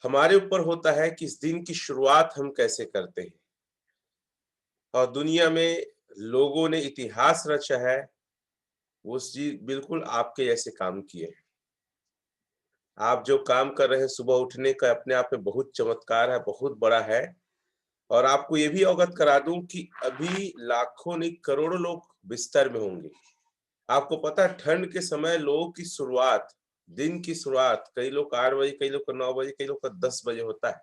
हमारे ऊपर होता है कि इस दिन की शुरुआत हम कैसे करते हैं। और दुनिया में लोगों ने इतिहास रचा है, वो चीज बिल्कुल आपके जैसे काम किए हैं। आप जो काम कर रहे हैं सुबह उठने का अपने आप में बहुत चमत्कार है, बहुत बड़ा है। और आपको ये भी अवगत करा दूं कि अभी लाखों नहीं करोड़ों लोग बिस्तर में होंगे। आपको पता है ठंड के समय लोगों की शुरुआत, दिन की शुरुआत कई लोग 8 बजे, कई लोग का 9 बजे, कई लोग का 10 बजे होता है।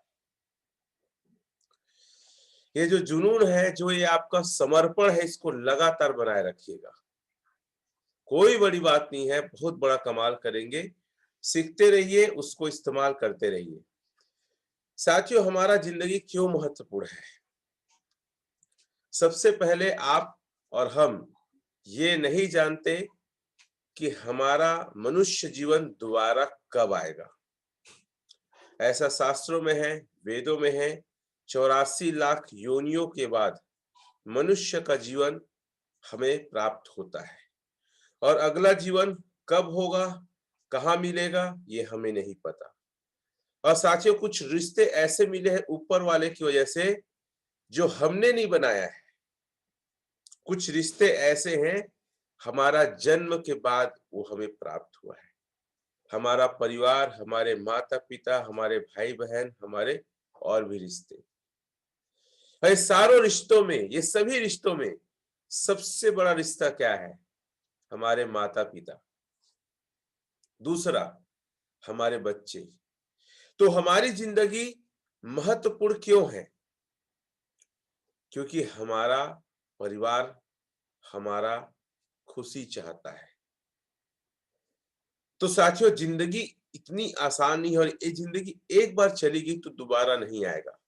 ये जो जुनून है, जो ये आपका समर्पण है, इसको लगातार बनाए रखिएगा। कोई बड़ी बात नहीं है, बहुत बड़ा कमाल करेंगे। सीखते रहिए, उसको इस्तेमाल करते रहिए। साथियों, हमारा जिंदगी क्यों महत्वपूर्ण है? सबसे पहले आप और हम ये नहीं जानते कि हमारा मनुष्य जीवन दोबारा कब आएगा। ऐसा शास्त्रों में है, वेदों में है, 84 लाख योनियों के बाद मनुष्य का जीवन हमें प्राप्त होता है। और अगला जीवन कब होगा, कहाँ मिलेगा, ये हमें नहीं पता। और साथियों, कुछ रिश्ते ऐसे मिले हैं ऊपर वाले की वजह से, जो हमने नहीं बनाया है। कुछ रिश्ते ऐसे हैं, हमारा जन्म के बाद वो हमें प्राप्त हुआ है। हमारा परिवार, हमारे माता पिता, हमारे भाई बहन, हमारे और भी रिश्ते। ये सारों रिश्तों में, ये सभी रिश्तों में सबसे बड़ा रिश्ता क्या है? हमारे माता पिता। दूसरा, हमारे बच्चे। तो हमारी जिंदगी महत्वपूर्ण क्यों है? क्योंकि हमारा परिवार हमारा खुशी चाहता है। तो साथियों, जिंदगी इतनी आसान नहीं है, और ये जिंदगी एक बार चली गई तो दोबारा नहीं आएगा।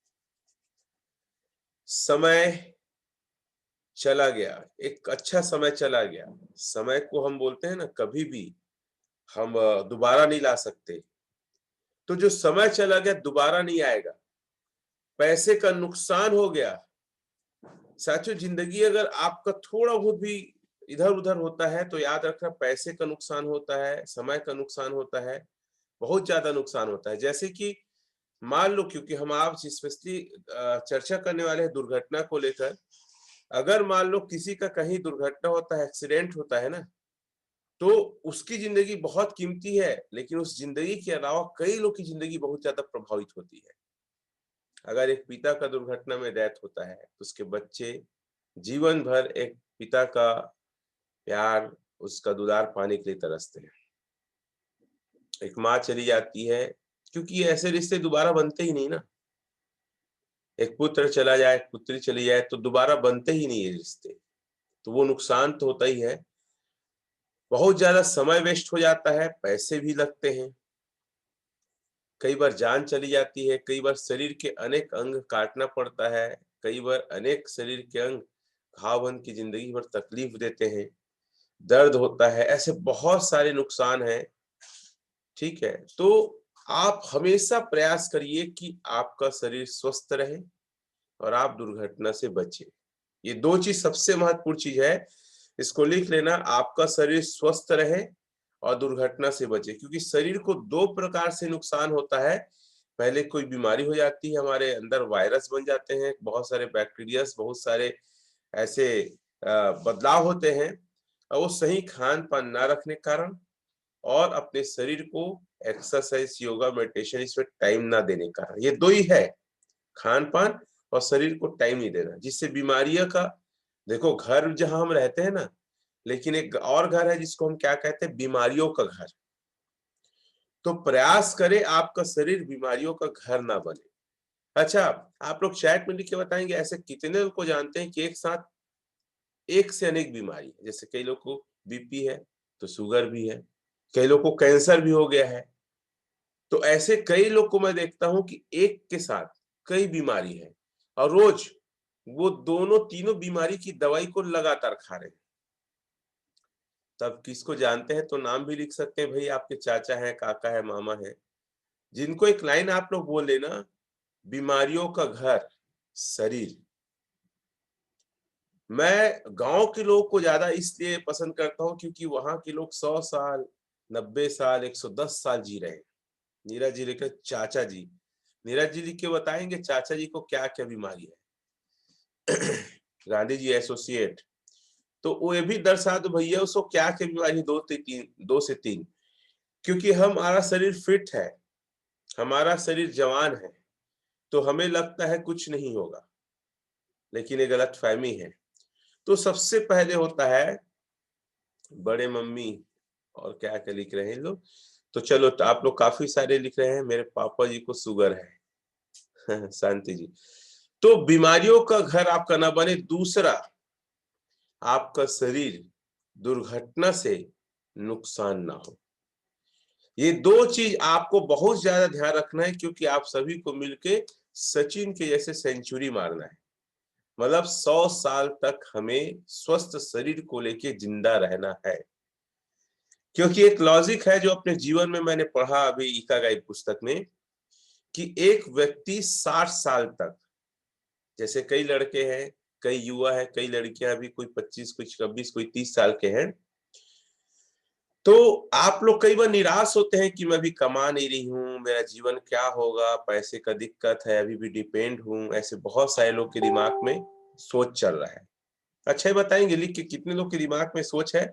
समय चला गया, एक अच्छा समय चला गया। समय को हम बोलते हैं ना, कभी भी हम दोबारा नहीं ला सकते। तो जो समय चला गया दोबारा नहीं आएगा। पैसे का नुकसान हो गया। साथियों, जिंदगी अगर आपका थोड़ा बहुत भी इधर उधर होता है तो याद रखना, पैसे का नुकसान होता है, समय का नुकसान होता है, बहुत ज्यादा नुकसान होता है। जैसे कि मान लो, क्योंकि हम आज स्पेशली चर्चा करने वाले हैं दुर्घटना को लेकर। अगर मान लो किसी का कहीं दुर्घटना होता है, एक्सीडेंट होता है ना, तो उसकी जिंदगी बहुत कीमती है, लेकिन उस जिंदगी के अलावा कई लोग की जिंदगी बहुत ज्यादा प्रभावित होती है। अगर एक पिता का दुर्घटना में डेथ होता है तो उसके बच्चे जीवन भर एक पिता का प्यार, उसका दुलार पाने के लिए तरसते हैं। एक माँ चली जाती है, क्योंकि ऐसे रिश्ते दोबारा बनते ही नहीं ना। एक पुत्र चला जाए, पुत्री चली जाए, तो दोबारा बनते ही नहीं है रिश्ते। तो वो नुकसान तो होता ही है। बहुत ज्यादा समय वेस्ट हो जाता है, पैसे भी लगते हैं, कई बार जान चली जाती है, कई बार शरीर के अनेक अंग काटना पड़ता है, कई बार अनेक शरीर के अंग घाव बन की जिंदगी भर तकलीफ देते हैं, दर्द होता है, ऐसे बहुत सारे नुकसान हैं। ठीक है, तो आप हमेशा प्रयास करिए कि आपका शरीर स्वस्थ रहे और आप दुर्घटना से बचे। ये दो चीज सबसे महत्वपूर्ण चीज है, इसको लिख लेना। आपका शरीर स्वस्थ रहे और दुर्घटना से बचे, क्योंकि शरीर को दो प्रकार से नुकसान होता है। पहले कोई बीमारी हो जाती है, हमारे अंदर वायरस बन जाते हैं, बहुत सारे बैक्टीरियास, बहुत सारे ऐसे बदलाव होते हैं, और वो सही खान पान ना रखने के कारण, और अपने शरीर को एक्सरसाइज, योगा, मेडिटेशन इसमें टाइम ना देने के कारण। ये दो ही है, खान पान और शरीर को टाइम नहीं देना, जिससे बीमारियों का, देखो घर जहां हम रहते हैं ना, लेकिन एक और घर है जिसको हम क्या कहते हैं, बीमारियों का घर। तो प्रयास करें आपका शरीर बीमारियों का घर ना बने। अच्छा, आप लोग चैट में लिख के बताएंगे ऐसे कितने लोग को जानते हैं कि एक साथ एक से अनेक बीमारी है। जैसे कई लोग को बीपी है, तो शुगर भी है, कई लोग को कैंसर भी हो गया है। तो ऐसे कई लोग को मैं देखता हूं कि एक के साथ कई बीमारी है, और रोज वो दोनों तीनों बीमारी की दवाई को लगातार खा रहे हैं। तब किसको जानते हैं तो नाम भी लिख सकते हैं, भाई आपके चाचा है, काका है, मामा है, जिनको एक लाइन आप लोग बोल लेना, बीमारियों का घर शरीर। मैं गांव के लोग को ज्यादा इसलिए पसंद करता हूं क्योंकि वहां के लोग 100 साल, 90 साल, 110 साल जी रहे हैं। नीरज जी लेकर चाचा जी, नीरज जी लिख के बताएंगे चाचा जी को क्या क्या बीमारी है। गांधी जी एसोसिएट, तो वो ये भी दर्शा दो भैया उसको क्या क्या बीमारी, 2 से 3। क्योंकि हमारा शरीर फिट है, हमारा शरीर जवान है, तो हमें लगता है कुछ नहीं होगा, लेकिन ये गलत फहमी है। तो सबसे पहले होता है, बड़े मम्मी और क्या क्या लिख रहे हैं लोग, तो चलो तो आप लोग काफी सारे लिख रहे हैं, मेरे पापा जी को शुगर है। शांति जी, तो बीमारियों का घर आपका ना बने। दूसरा, आपका शरीर दुर्घटना से नुकसान ना हो। ये 2 चीज आपको बहुत ज्यादा ध्यान रखना है, क्योंकि आप सभी को मिलके सचिन के जैसे सेंचुरी मारना है। मतलब 100 साल तक हमें स्वस्थ शरीर को लेके जिंदा रहना है। क्योंकि एक लॉजिक है जो अपने जीवन में मैंने पढ़ा अभी इकागाई पुस्तक में, कि एक व्यक्ति 60 साल तक, जैसे कई लड़के हैं, कई युवा है, कई लड़कियां भी, कोई 25, कोई 26, कोई 30 साल के हैं, तो आप लोग कई बार निराश होते हैं कि मैं अभी कमा नहीं रही हूँ, मेरा जीवन क्या होगा, पैसे का दिक्कत है, अभी भी डिपेंड हूँ। ऐसे बहुत सारे लोग के दिमाग में सोच चल रहा है। अच्छा, ये बताएंगे लिख के कितने लोग के दिमाग में सोच है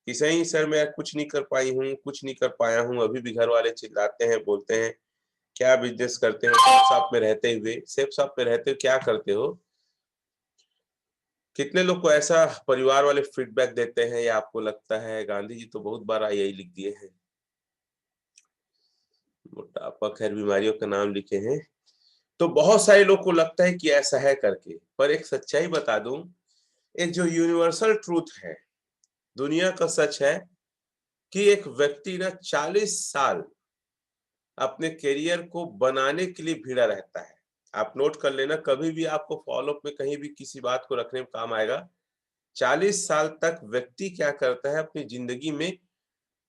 कि सही सर मैं कुछ नहीं कर पाई हूँ, कुछ नहीं कर पाया हूँ, अभी भी घर वाले चिल्लाते हैं, बोलते हैं क्या बिजनेस करते हो, सेफ शॉप में रहते हो क्या करते हो। कितने लोग को ऐसा परिवार वाले फीडबैक देते हैं, या आपको लगता है गांधी जी तो बहुत बार यही लिख दिए हैं, मोटापा खैर बीमारियों का नाम लिखे हैं। तो बहुत सारे लोग को लगता है कि ऐसा है करके, पर एक सच्चाई बता दूं, एक जो यूनिवर्सल ट्रूथ है, दुनिया का सच है, कि एक व्यक्ति ना 40 साल अपने करियर को बनाने के लिए भिड़ा रहता है। आप नोट कर लेना, कभी भी आपको फॉलोअप में कहीं भी किसी बात को रखने में काम आएगा। 40 साल तक व्यक्ति क्या करता है अपनी जिंदगी में,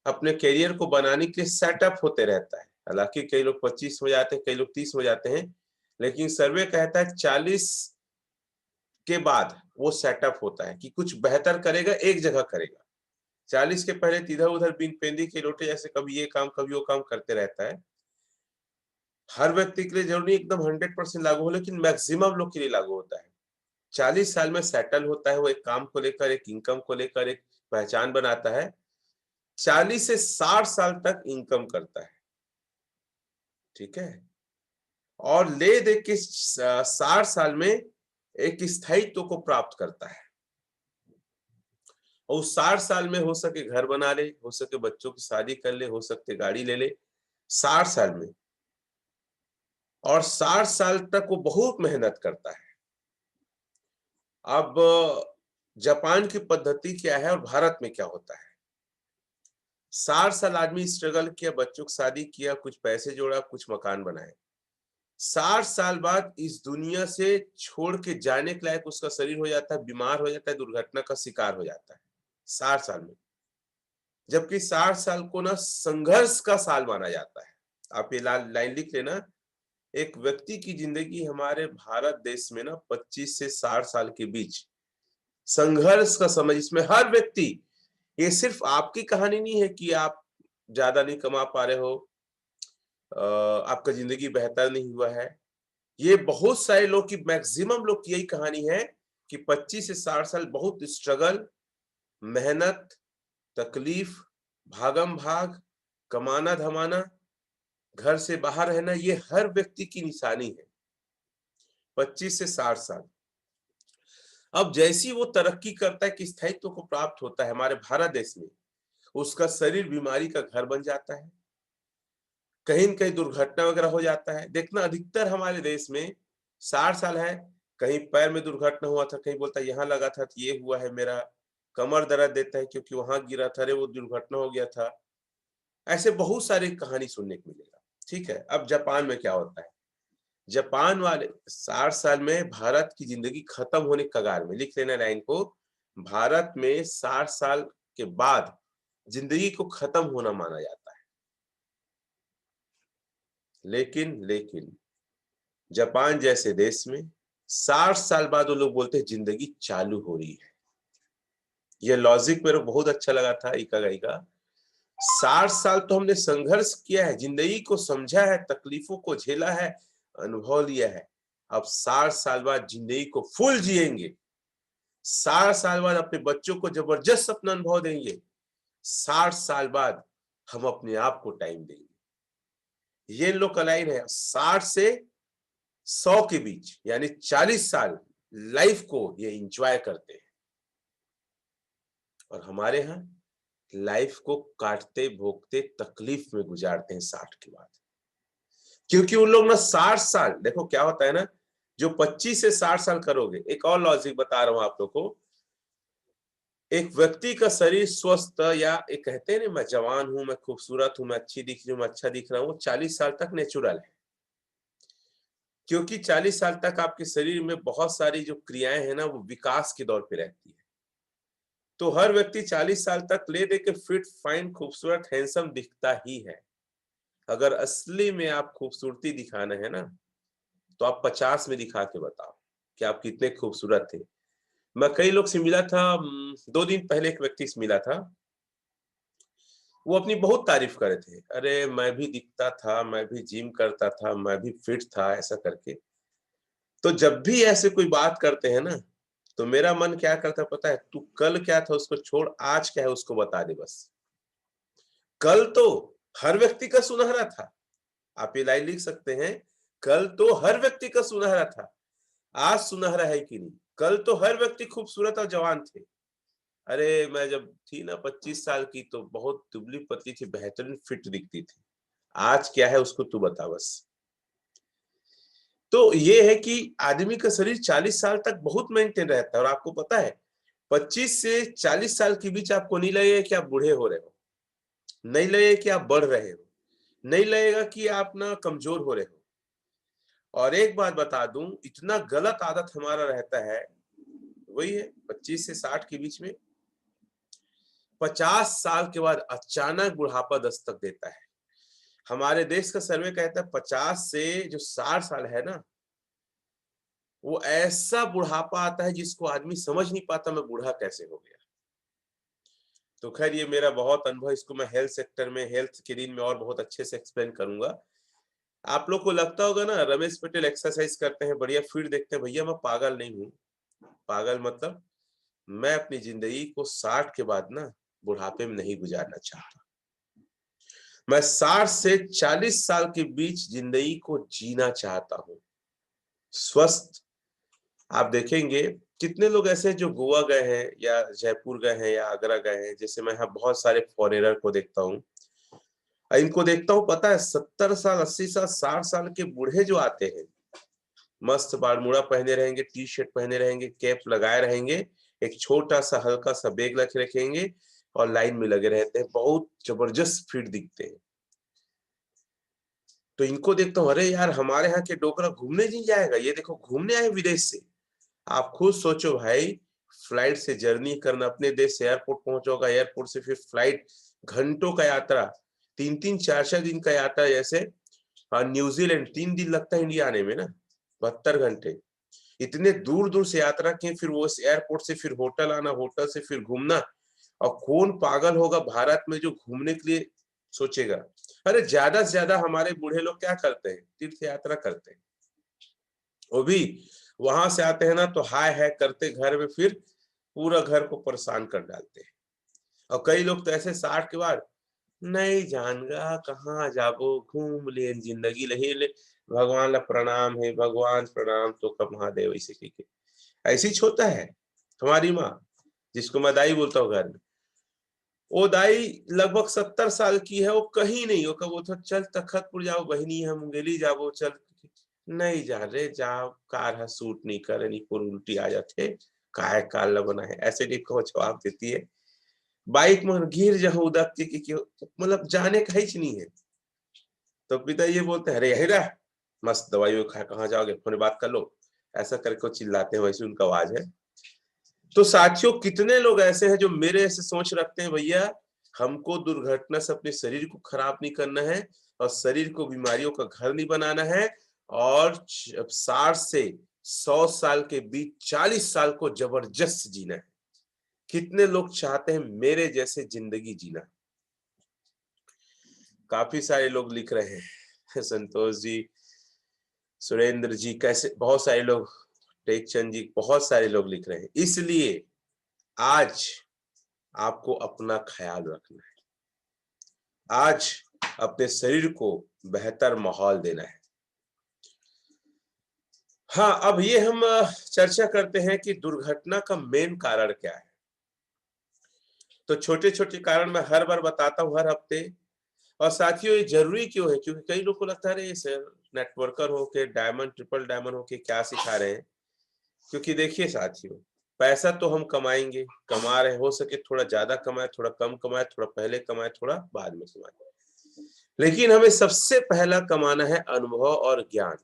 अपने करियर को बनाने के लिए सेटअप होते रहता है। हालांकि कई लोग 25 हो जाते हैं, कई लोग 30 हो जाते हैं, लेकिन सर्वे कहता है 40 के बाद वो सेटअप होता है कि कुछ बेहतर करेगा, एक जगह करेगा। 40 के पहले इधर उधर बिन पेंदी के लोटे जैसे कभी ये काम कभी वो काम करते रहता है। हर व्यक्ति के लिए जरूरी एकदम 100% लागू हो, लेकिन मैक्सिमम लोग के लिए लागू होता है। 40 साल में सेटल होता है वो, एक काम को लेकर, एक इनकम को लेकर एक पहचान बनाता है। 40 से 60 साल तक इनकम करता है, ठीक है, और ले दे के 60 साल में एक स्थायित्व को प्राप्त करता है। और 60 साल में हो सके घर बना ले, हो सके बच्चों की शादी कर ले, हो सकते गाड़ी ले ले 60 साल में। और 60 साल तक वो बहुत मेहनत करता है। अब जापान की पद्धति क्या है और भारत में क्या होता है? 60 साल आदमी स्ट्रगल किया, बच्चों की शादी किया, कुछ पैसे जोड़ा, कुछ मकान बनाए। 60 साल बाद इस दुनिया से छोड़ के जाने के लायक उसका शरीर हो जाता है, बीमार हो जाता है, दुर्घटना का शिकार हो जाता है 60 साल में। जबकि 60 साल को ना संघर्ष का साल माना जाता है। आप ये लाइन लिख लेना, एक व्यक्ति की जिंदगी हमारे भारत देश में ना 25 से 60 साल के बीच संघर्ष का समय, जिसमें हर व्यक्ति, ये सिर्फ आपकी कहानी नहीं है कि आप ज्यादा नहीं कमा पा रहे हो, आपका जिंदगी बेहतर नहीं हुआ है। ये बहुत सारे लोग की, मैक्सिमम लोग की यही कहानी है कि 25 से 60 साल बहुत स्ट्रगल, मेहनत, तकलीफ, भागम भाग, कमाना धमाना, घर से बाहर रहना, ये हर व्यक्ति की निशानी है 25 से 60 साल। अब जैसी वो तरक्की करता है कि स्थायित्व को प्राप्त होता है हमारे भारत देश में, उसका शरीर बीमारी का घर बन जाता है, कहीं न कहीं दुर्घटना वगैरह हो जाता है। देखना अधिकतर हमारे देश में 60 साल है, कहीं पैर में दुर्घटना हुआ था, कहीं बोलता है यहाँ लगा था तो ये हुआ है, मेरा कमर दर्द देता है क्योंकि वहां गिरा था, अरे वो दुर्घटना हो गया था। ऐसे बहुत सारी कहानी सुनने को मिलेगा, ठीक है। अब जापान में क्या होता है? जापान वाले 60 साल में भारत की जिंदगी खत्म होने के कगार में, लिख लेना लाइन को, भारत में 60 साल के बाद जिंदगी को खत्म होना माना जाता है। लेकिन जापान जैसे देश में 60 साल बाद वो लोग बोलते हैं जिंदगी चालू हो रही है। ये लॉजिक मेरे को बहुत अच्छा लगा था इकागाई का। 60 साल तो हमने संघर्ष किया है, जिंदगी को समझा है, तकलीफों को झेला है, अनुभव लिया है, अब 60 साल बाद जिंदगी को फुल जिएंगे, 60 साल बाद अपने बच्चों को जबरदस्त अपना अनुभव देंगे, 60 साल बाद हम अपने आप को टाइम देंगे। ये लोग का लाइन है 60 से 100 के बीच, यानी 40 साल लाइफ को ये एंजॉय करते हैं। और हमारे यहाँ लाइफ को काटते भोगते तकलीफ में गुजारते हैं 60 के बाद। क्योंकि उन लोग ना 60 साल, देखो क्या होता है ना, जो 25 से 60 साल करोगे, एक और लॉजिक बता रहा हूं आप लोग को, एक व्यक्ति का शरीर स्वस्थ, या एक कहते हैं ना मैं जवान हूं, मैं खूबसूरत हूं, मैं अच्छी दिख रही हूं, मैं अच्छा दिख रहा हूं, वो 40 साल तक नेचुरल है। क्योंकि 40 साल तक आपके शरीर में बहुत सारी जो क्रियाएं हैं ना, वो विकास के दौर पे रहती है। तो हर व्यक्ति 40 साल तक ले दे के फिट फाइन खूबसूरत हैंडसम दिखता ही है। अगर असली में आप खूबसूरती दिखाना है ना, तो आप 50 में दिखा के बताओ कि आप कितने खूबसूरत थे। मैं कई लोग से मिला था, 2 दिन पहले एक व्यक्ति से मिला था, वो अपनी बहुत तारीफ कर रहे थे, अरे मैं भी दिखता था, मैं भी जिम करता था, मैं भी फिट था, ऐसा करके। तो जब भी ऐसे कोई बात करते हैं ना, तो मेरा मन क्या करता है पता है, तू कल क्या था उसको छोड़, आज क्या है उसको बता दे बस। कल तो हर व्यक्ति का सुनहरा था, आप ये लाइन लिख सकते हैं, कल तो हर व्यक्ति का सुनहरा था, आज सुनहरा है कि नहीं। कल तो हर व्यक्ति खूबसूरत और जवान थे। अरे मैं जब थी ना 25 साल की, तो बहुत दुबली पतली थी, बेहतरीन फिट दिखती थी। आज क्या है उसको तू बता बस। तो ये है कि आदमी का शरीर 40 साल तक बहुत मेंटेन रहता है। और आपको पता है 25 से 40 साल के बीच आपको नहीं लगेगा कि आप बूढ़े हो रहे हो, नहीं लगेगा कि आप बढ़ रहे हो, नहीं लगेगा कि आप ना कमजोर हो रहे हो। और एक बात बता दूं, इतना गलत आदत हमारा रहता है, वही है 25 से 60 के बीच में, 50 साल के बाद अचानक बुढ़ापा दस्तक देता है। हमारे देश का सर्वे कहता है 50 से जो 60 साल है ना, वो ऐसा बुढ़ापा आता है जिसको आदमी समझ नहीं पाता मैं बूढ़ा कैसे हो गया। तो खैर ये मेरा बहुत अनुभव, इसको मैं हेल्थ सेक्टर में, हेल्थ के दिन में और बहुत अच्छे से एक्सप्लेन करूंगा। आप लोग को लगता होगा ना रमेश पटेल एक्सरसाइज करते हैं, बढ़िया फिट देखते हैं, भैया मैं पागल नहीं हूँ। पागल मतलब मैं अपनी जिंदगी को 60 के बाद ना बुढ़ापे में नहीं गुजारना चाहता। मैं 60 से 40 साल के बीच जिंदगी को जीना चाहता हूँ स्वस्थ। आप देखेंगे कितने लोग ऐसे जो गोवा गए हैं या जयपुर गए हैं या आगरा गए हैं, जैसे मैं यहाँ बहुत सारे फॉरेनर को देखता हूँ, इनको देखता हूँ, पता है 70 साल 80 साल 60 साल के बूढ़े जो आते हैं, मस्त बारमूड़ा पहने रहेंगे, टी शर्ट पहने रहेंगे, कैप लगाए रहेंगे, एक छोटा सा हल्का सा बैग रखे रखेंगे और लाइन में लगे रहते हैं, बहुत जबरदस्त फिट दिखते हैं। तो इनको देखता हूँ, अरे यार हमारे यहाँ के डोकरा घूमने नहीं जाएगा, ये देखो घूमने आए विदेश से। आप खुद सोचो भाई, फ्लाइट से जर्नी करना, अपने देश से एयरपोर्ट पहुंचोगा, एयरपोर्ट से फिर फ्लाइट, घंटों का यात्रा, 3-3 4-4 दिन का यात्रा। जैसे न्यूजीलैंड 3 दिन लगता है इंडिया आने में ना, 72 घंटे, इतने दूर दूर से यात्रा किए, फिर वो एयरपोर्ट से फिर होटल आना, होटल से फिर घूमना। और कौन पागल होगा भारत में जो घूमने के लिए सोचेगा। अरे ज्यादा से ज्यादा हमारे बूढ़े लोग क्या करते हैं, तीर्थ यात्रा करते हैं, वो भी वहां से आते हैं ना तो हाय हाय करते घर में, फिर पूरा घर को परेशान कर डालते हैं। और कई लोग तो ऐसे 60 के बाद, नहीं जानगा कहाँ जाबो, घूम ले जिंदगी लही ले, भगवान ला प्रणाम है, भगवान प्रणाम तो कब महादेव, ऐसे के ऐसी होता है। हमारी माँ, जिसको मैं दाई बोलता हूँ घर में, वो दाई लगभग 70 साल की है, वो कहीं नहीं, वो कब वो तो चल तखतपुर जाओ बहिनी, हम मुंगेली जाबो चल, नहीं जा रे, जाओ कार सूट नहीं करे, नहीं पूरी उल्टी आ जाते, काय काल बना है, ऐसे नहीं को जवाब देती है। बाइक में गिर जाओ उदक की मतलब जाने का ही नहीं है। तो पिता ये बोलते हैं, अरे यही रहा, मस्त दवाई खा, कहाँ जाओगे, फोन बात कर लो, ऐसा करके वो चिल्लाते हैं, वैसे उनका आवाज है। तो साथियों कितने लोग ऐसे हैं जो मेरे ऐसे सोच रखते हैं, भैया हमको दुर्घटना से अपने शरीर को खराब नहीं करना है, और शरीर को बीमारियों का घर नहीं बनाना है, और 60 से 100 साल के बीच 40 साल को जबरदस्त जीना है। कितने लोग चाहते हैं मेरे जैसे जिंदगी जीना। काफी सारे लोग लिख रहे हैं, संतोष जी सुरेंद्र जी कैसे, बहुत सारे लोग, टेकचंद जी, बहुत सारे लोग लिख रहे हैं। इसलिए आज आपको अपना ख्याल रखना है, आज अपने शरीर को बेहतर माहौल देना है। हाँ, अब ये हम चर्चा करते हैं कि दुर्घटना का मेन कारण क्या है। तो छोटे छोटे कारण मैं हर बार बताता हूँ, हर हफ्ते। और साथियों, ये जरूरी क्यों है? क्योंकि कई लोग को लगता है अरे सर नेटवर्कर हो के, डायमंड ट्रिपल डायमंड हो के क्या सिखा रहे हैं। क्योंकि देखिए साथियों, पैसा तो हम कमाएंगे, कमा रहे, हो सके थोड़ा ज्यादा कमाए, थोड़ा कम कमाए, थोड़ा पहले कमाए, थोड़ा बाद में कमाए, लेकिन हमें सबसे पहला कमाना है अनुभव और ज्ञान।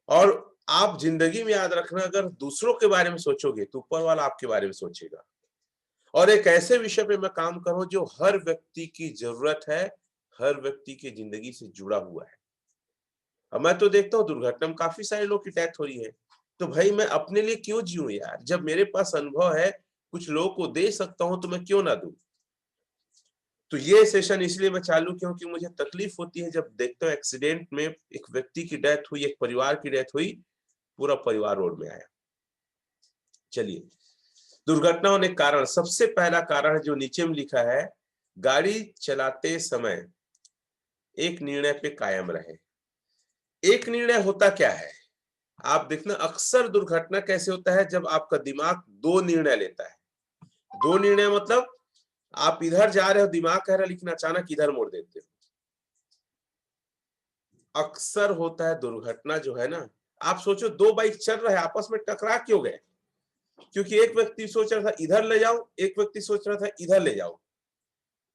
और आप जिंदगी में याद रखना, अगर दूसरों के बारे में सोचोगे तो ऊपर वाला आपके बारे में सोचेगा। और एक ऐसे विषय पे मैं काम कर रहा हूं जो हर व्यक्ति की जरूरत है, हर व्यक्ति की जिंदगी से जुड़ा हुआ है। अब मैं तो देखता हूँ दुर्घटना में काफी सारे लोग की डेथ हो रही है, तो भाई मैं अपने लिए क्यों जीऊं यार? जब मेरे पास अनुभव है, कुछ लोगों को दे सकता हूं, तो मैं क्यों ना दूं? तो ये सेशन इसलिए मैं चालू किया क्योंकि मुझे तकलीफ होती है जब देखता हूँ एक्सीडेंट में एक व्यक्ति की डेथ हुई, एक परिवार की डेथ हुई, पूरा परिवार रोड में आया। चलिए, दुर्घटना होने के कारण सबसे पहला कारण जो नीचे में लिखा है, गाड़ी चलाते समय एक निर्णय पे कायम रहे। एक निर्णय होता क्या है? आप देखना अक्सर दुर्घटना कैसे होता है, जब आपका दिमाग दो निर्णय लेता है। दो निर्णय मतलब आप इधर जा रहे हो, दिमाग कह रहा है, लेकिन अचानक इधर मोड़ देते हो। अक्सर होता है दुर्घटना जो है ना, आप सोचो दो बाइक चल रहा है, आपस में टकरा क्यों गए? क्योंकि एक व्यक्ति सोच रहा था इधर ले जाओ, एक व्यक्ति सोच रहा था इधर ले जाओ।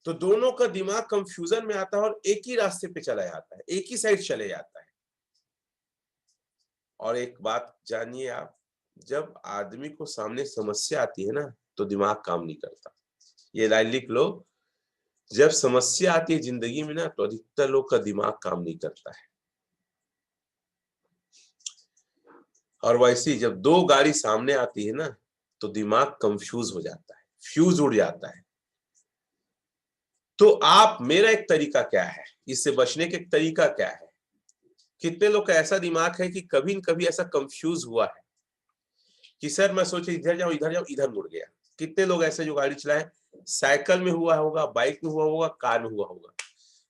तो दोनों का दिमाग कंफ्यूजन में आता है और एक ही रास्ते पे चला जाता है, एक ही साइड चले जाता है। और एक बात जानिए आप, जब आदमी को सामने समस्या आती है ना, तो दिमाग काम नहीं करता। ये लाइन लिख लो, जब समस्या आती है जिंदगी में ना, तो अधिकतर लोग का दिमाग काम नहीं करता है। और वैसे ही जब दो गाड़ी सामने आती है ना, तो दिमाग कंफ्यूज हो जाता है, फ्यूज उड़ जाता है। तो आप, मेरा एक तरीका क्या है, इससे बचने के एक तरीका क्या है? कितने लोग का ऐसा दिमाग है कि कभी न कभी ऐसा कंफ्यूज हुआ है कि सर मैं सोचे इधर जाऊं, इधर जाऊं, इधर मुड़ गया। कितने लोग ऐसे जो गाड़ी चलाए, साइकिल में हुआ होगा, बाइक में हुआ होगा, कार में हुआ होगा।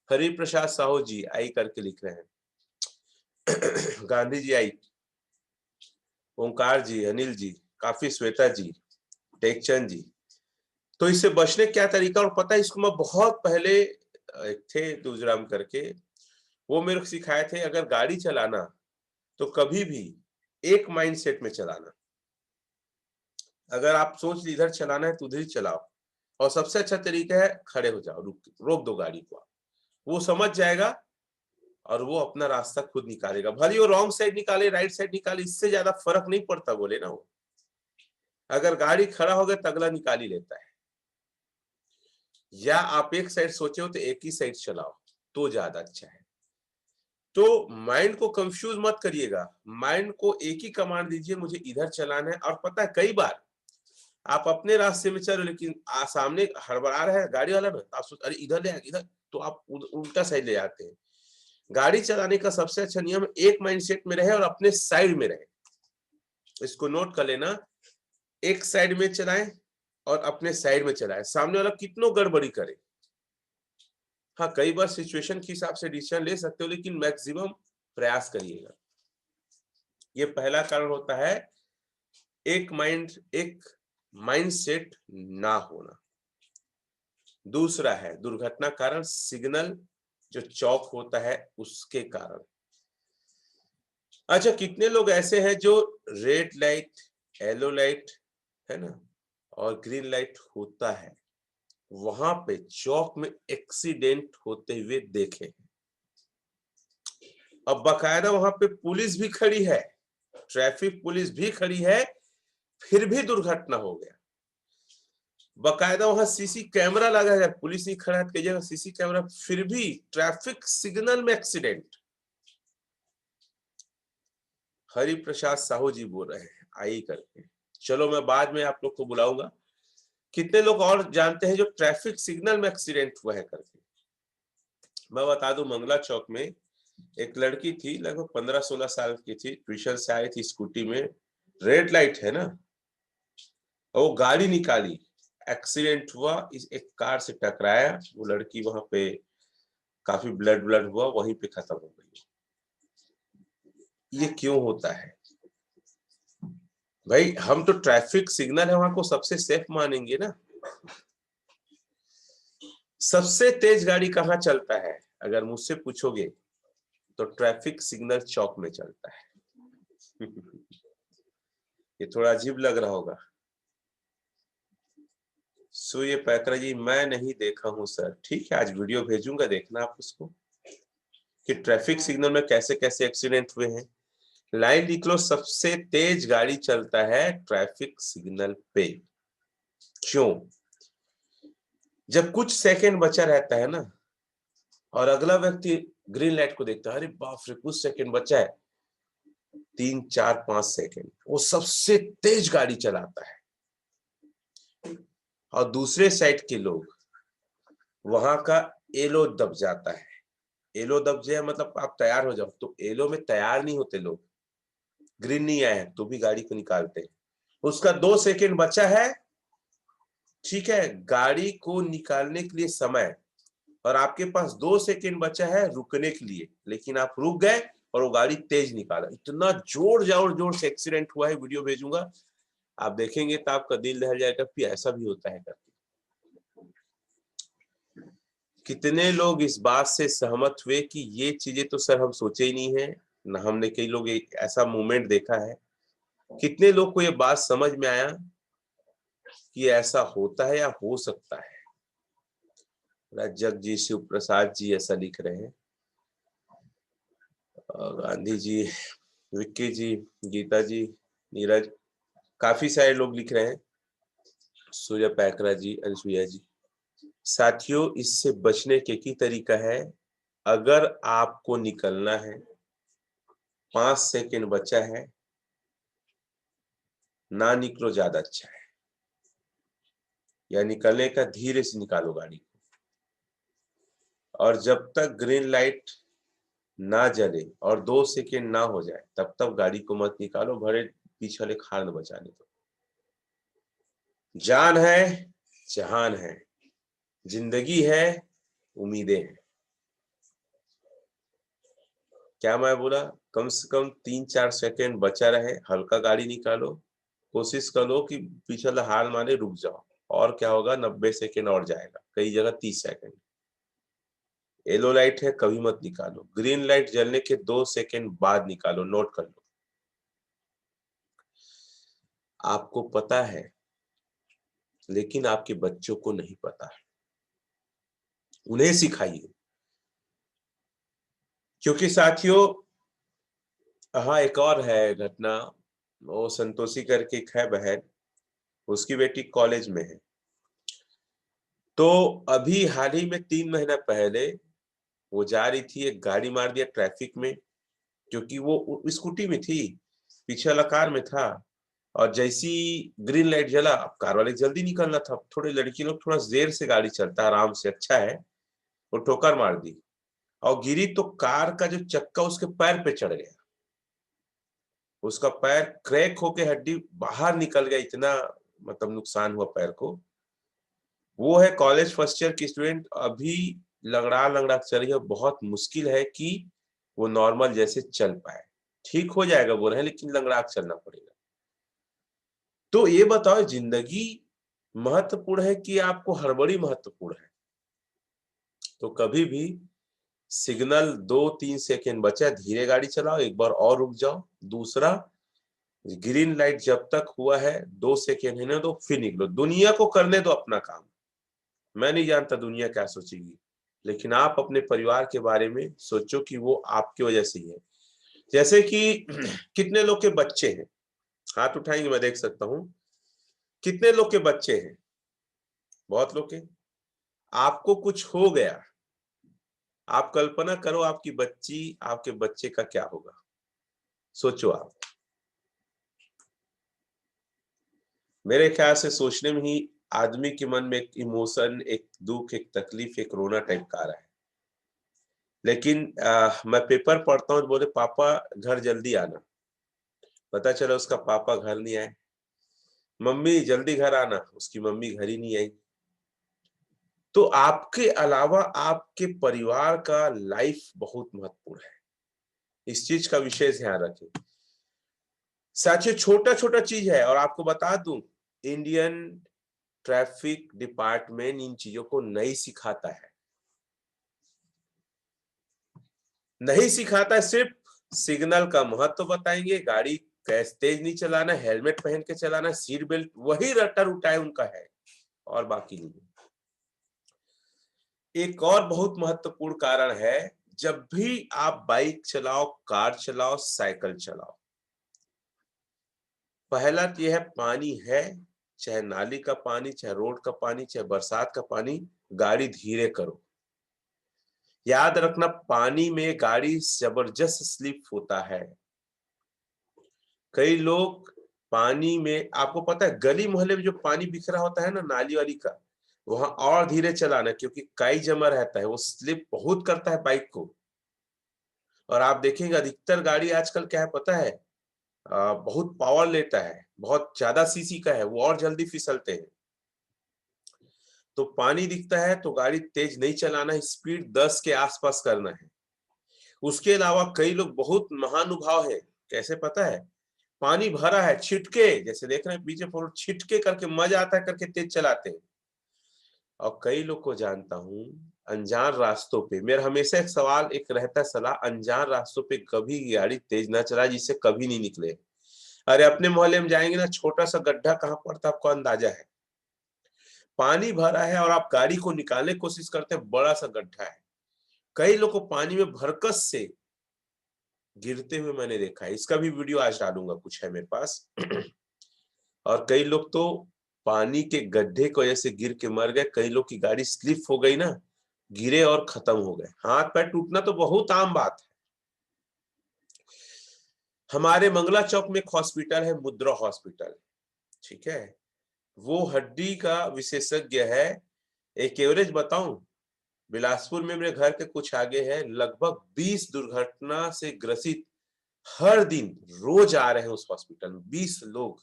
हरि प्रसाद साहू जी आई करके लिख रहे हैं। गांधी जी आई, ओंकार जी, अनिल जी, काफी, श्वेता जी, टेकचंद जी। तो इससे बचने क्या तरीका, और पता है इसको मैं बहुत पहले, एक थे दूजराम करके, वो मेरे को सिखाए थे, अगर गाड़ी चलाना तो कभी भी एक माइंड सेट में चलाना। अगर आप सोच ली इधर चलाना है तो उधर ही चलाओ। और सबसे अच्छा तरीका है खड़े हो जाओ, रोक दो गाड़ी को। वो समझ जाएगा और वो अपना रास्ता खुद निकालेगा। भले वो रॉन्ग साइड निकाले, राइट साइड निकाले, इससे ज्यादा फर्क नहीं पड़ता, बोले ना वो। अगर गाड़ी खड़ा हो गया तो अगला निकाल ही लेता है। या आप एक साइड सोचे हो तो एक ही साइड चलाओ, तो ज्यादा अच्छा है। तो माइंड को कंफ्यूज मत करिएगा, माइंड को एक ही कमांड दीजिए, मुझे इधर चलाना है। और पता है कई बार आप अपने रास्ते में चलो, लेकिन सामने हड़बड़ा रहा है गाड़ी वाला ना, तो आप सोच अरे इधर ले, इधर, तो आप उल्टा साइड ले जाते हैं। गाड़ी चलाने का सबसे अच्छा नियम, एक माइंडसेट में रहे और अपने साइड में रहे। इसको नोट कर लेना, एक साइड में चलाएं और अपने साइड में चलाएं, सामने वाला कितनों गड़बड़ी करे। हाँ, कई बार सिचुएशन के हिसाब से डिसीजन ले सकते हो, लेकिन मैक्सिमम प्रयास करिएगा। ये पहला कारण होता है, एक माइंडसेट ना होना। दूसरा है दुर्घटना कारण सिग्नल जो चौक होता है उसके कारण। अच्छा, कितने लोग ऐसे हैं जो रेड लाइट, येलो लाइट है ना, और ग्रीन लाइट होता है, वहां पे चौक में एक्सीडेंट होते हुए देखे। अब बकायदा वहां पे पुलिस भी खड़ी है, ट्रैफिक पुलिस भी खड़ी है, फिर भी दुर्घटना हो गया। बकायदा वहां सीसी कैमरा लगा है, पुलिस नहीं खड़ा है कई जगह सीसी कैमरा, फिर भी ट्रैफिक सिग्नल में एक्सीडेंट। हरि प्रसाद साहू जी बोल रहे हैं आई करके। चलो मैं बाद में आप लोग को बुलाऊंगा। कितने लोग और जानते हैं जो ट्रैफिक सिग्नल में एक्सीडेंट हुआ है करके? मैं बता दूं, मंगला चौक में एक लड़की थी, लगभग 15-16 साल की थी, ट्यूशन से आई थी स्कूटी में, रेड लाइट है ना, और वो गाड़ी निकाली, एक्सीडेंट हुआ, इस एक कार से टकराया, वो लड़की वहां पे काफी ब्लड ब्लड हुआ, वहीं पे खत्म हो गई। ये क्यों होता है भाई? हम तो ट्रैफिक सिग्नल है वहां को सबसे सेफ मानेंगे ना। सबसे तेज गाड़ी कहाँ चलता है अगर मुझसे पूछोगे, तो ट्रैफिक सिग्नल चौक में चलता है। ये थोड़ा अजीब लग रहा होगा। सूर्य पैकरा जी, मैं नहीं देखा हूं सर। ठीक है, आज वीडियो भेजूंगा, देखना आप उसको कि ट्रैफिक सिग्नल में कैसे कैसे एक्सीडेंट हुए हैं। लाइन लिख लो, सबसे तेज गाड़ी चलता है ट्रैफिक सिग्नल पे। क्यों? जब कुछ सेकंड बचा रहता है ना, और अगला व्यक्ति ग्रीन लाइट को देखता है, अरे बाप रे कुछ सेकंड बचा है, 3, 4, 5 सेकंड, वो सबसे तेज गाड़ी चलाता है। और दूसरे साइड के लोग, वहां का एलो दब जाता है। एलो दब जाए मतलब आप तैयार हो जाओ, तो एलो में तैयार नहीं होते लोग, ग्रीन नहीं आए तो भी गाड़ी को निकालते हैं। उसका 2 सेकंड बचा है, ठीक है, गाड़ी को निकालने के लिए समय, और आपके पास 2 सेकंड बचा है रुकने के लिए, लेकिन आप रुक गए और वो गाड़ी तेज निकाला। इतना जोर से एक्सीडेंट हुआ है, वीडियो भेजूंगा, आप देखेंगे तो आपका दिल दहल जाएगा कि ऐसा भी होता है करके। कितने लोग इस बात से सहमत हुए कि ये चीजें तो सर हम सोचे ही नहीं है ना, हमने कई लोग एक ऐसा मूवमेंट देखा है। कितने लोग को ये बात समझ में आया कि ऐसा होता है या हो सकता है? रजक जी, शिव प्रसाद जी ऐसा लिख रहे हैं, गांधी जी, विक्की जी, गीता जी, नीरज, काफी सारे लोग लिख रहे हैं, सूर्य पैकरा जी, अनुसुईया जी। साथियों, इससे बचने के की तरीका है, अगर आपको निकलना है, 5 सेकंड बचा है, ना निकलो, ज्यादा अच्छा है। या निकलने का धीरे से निकालो गाड़ी को, और जब तक ग्रीन लाइट ना जले और 2 सेकंड ना हो जाए तब तक गाड़ी को मत निकालो, भले पीछे वाले खार न बचाने दो। जान है, जहान है, जिंदगी है, उम्मीदें हैं। क्या मैं बोला? कम से कम 3-4 सेकंड बचा रहे, हल्का गाड़ी निकालो, कोशिश करो कि पीछे वाला हार माने, रुक जाओ। और क्या होगा, 90 सेकंड और जाएगा, कई जगह 30 सेकंड। येलो लाइट है, कभी मत निकालो, ग्रीन लाइट जलने के 2 सेकंड बाद निकालो, नोट कर लो। आपको पता है, लेकिन आपके बच्चों को नहीं पता है, उन्हें सिखाइए। क्योंकि साथियों, हाँ, एक और है घटना, वो संतोषी करके एक है बहन, उसकी बेटी कॉलेज में है। तो अभी हाल ही में 3 महीना पहले वो जा रही थी, एक गाड़ी मार दिया ट्रैफिक में, क्योंकि वो स्कूटी में थी, पीछे वाला कार में था। और जैसी ग्रीन लाइट जला, अब कार वाले जल्दी निकलना था, थोड़े लड़की लोग थोड़ा देर से गाड़ी चलता है, आराम से, अच्छा है, वो ठोकर मार दी और गिरी, तो कार का जो चक्का उसके पैर पे चढ़ गया, उसका पैर क्रैक होके हड्डी बाहर निकल गया, इतना मतलब नुकसान हुआ पैर को। वो है कॉलेज फर्स्ट ईयर की स्टूडेंट, अभी लंगड़ा लंगड़ा चल रही है, बहुत मुश्किल है कि वो नॉर्मल जैसे चल पाए। ठीक हो जाएगा बोल रहे हैं, लेकिन लंगड़ा के चलना पड़ेगा। तो ये बताओ, जिंदगी महत्वपूर्ण है कि आपको हड़बड़ी महत्वपूर्ण है? तो कभी भी सिग्नल 2-3 सेकंड बचा, धीरे गाड़ी चलाओ, एक बार और रुक जाओ। दूसरा, ग्रीन लाइट जब तक हुआ है, 2 सेकंड है ना, तो फिर निकलो, दुनिया को करने दो अपना काम। मैं नहीं जानता दुनिया क्या सोचेगी, लेकिन आप अपने परिवार के बारे में सोचो कि वो आपकी वजह से ही है। जैसे कि कितने लोग के बच्चे हैं, हाथ उठाएंगे, मैं देख सकता हूँ। कितने लोग के बच्चे हैं? बहुत लोग के। आपको कुछ हो गया, आप कल्पना करो आपकी बच्ची, आपके बच्चे का क्या होगा, सोचो आप। मेरे ख्याल से सोचने में ही आदमी के मन में एक इमोशन, एक दुख, एक तकलीफ, एक रोना टाइप का आ रहा है। लेकिन मैं पेपर पढ़ता हूँ, बोले पापा घर जल्दी आना। पता चला उसका पापा घर नहीं आए। मम्मी जल्दी घर आना, उसकी मम्मी घर ही नहीं आई। तो आपके अलावा आपके परिवार का लाइफ बहुत महत्वपूर्ण है, इस चीज का विशेष ध्यान रखें। साथियों, छोटा छोटा चीज है, और आपको बता दूं, इंडियन ट्रैफिक डिपार्टमेंट इन चीजों को नहीं सिखाता है, नहीं सिखाता है। सिर्फ सिग्नल का महत्व बताएंगे, गाड़ी कैसे तेज नहीं चलाना, हेलमेट पहन के चलाना, सीट बेल्ट, वही रट्टा उठाए उनका है, और बाकी नहीं। एक और बहुत महत्वपूर्ण कारण है, जब भी आप बाइक चलाओ, कार चलाओ, साइकिल चलाओ, पहला तो यह है, पानी है, चाहे नाली का पानी, चाहे रोड का पानी, चाहे बरसात का पानी, गाड़ी धीरे करो। याद रखना, पानी में गाड़ी जबरदस्त स्लिप होता है। कई लोग पानी में, आपको पता है गली मोहल्ले में जो पानी बिखरा होता है ना, नाली वाली का, वहां और धीरे चलाना, क्योंकि काई जमा रहता है, वो स्लिप बहुत करता है बाइक को। और आप देखेंगे अधिकतर गाड़ी आजकल क्या है पता है, बहुत पावर लेता है, बहुत ज्यादा सीसी का है, वो और जल्दी फिसलते हैं। तो पानी दिखता है तो गाड़ी तेज नहीं चलाना है, स्पीड 10 के आसपास करना है। उसके अलावा कई लोग बहुत महानुभाव है, कैसे पता है, पानी भरा है, छिटके, जैसे देख रहे हैं पीछे फोर, छिटके करके मजा आता है करके तेज चलाते हैं। और कई लोग को जानता हूं, अनजान रास्तों पे, मेरा हमेशा एक सवाल एक रहता है, सलाह, अनजान रास्तों पे कभी गाड़ी तेज ना चलाए, जिससे कभी नहीं निकले। अरे अपने मोहल्ले में जाएंगे ना, छोटा सा गड्ढा कहाँ पड़ता आपको अंदाजा है, पानी भरा है और आप गाड़ी को निकालने की कोशिश करते हैं, बड़ा सा गड्ढा है। कई लोग को पानी में भरकस से गिरते हुए मैंने देखा है, इसका भी वीडियो आज डालूंगा, कुछ है मेरे पास। और कई लोग तो पानी के गड्ढे की वजह से गिर के मर गए, कई लोग की गाड़ी स्लिप हो गई ना, गिरे और खत्म हो गए। हाथ पैर टूटना तो बहुत आम बात है। हमारे मंगला चौक में एक हॉस्पिटल है, मुद्रा हॉस्पिटल, ठीक है, वो हड्डी का विशेषज्ञ है। एक एवरेज बताऊं, बिलासपुर में मेरे घर के कुछ आगे है, लगभग 20 दुर्घटना से ग्रसित हर दिन रोज आ रहे हैं उस हॉस्पिटल में, 20 लोग।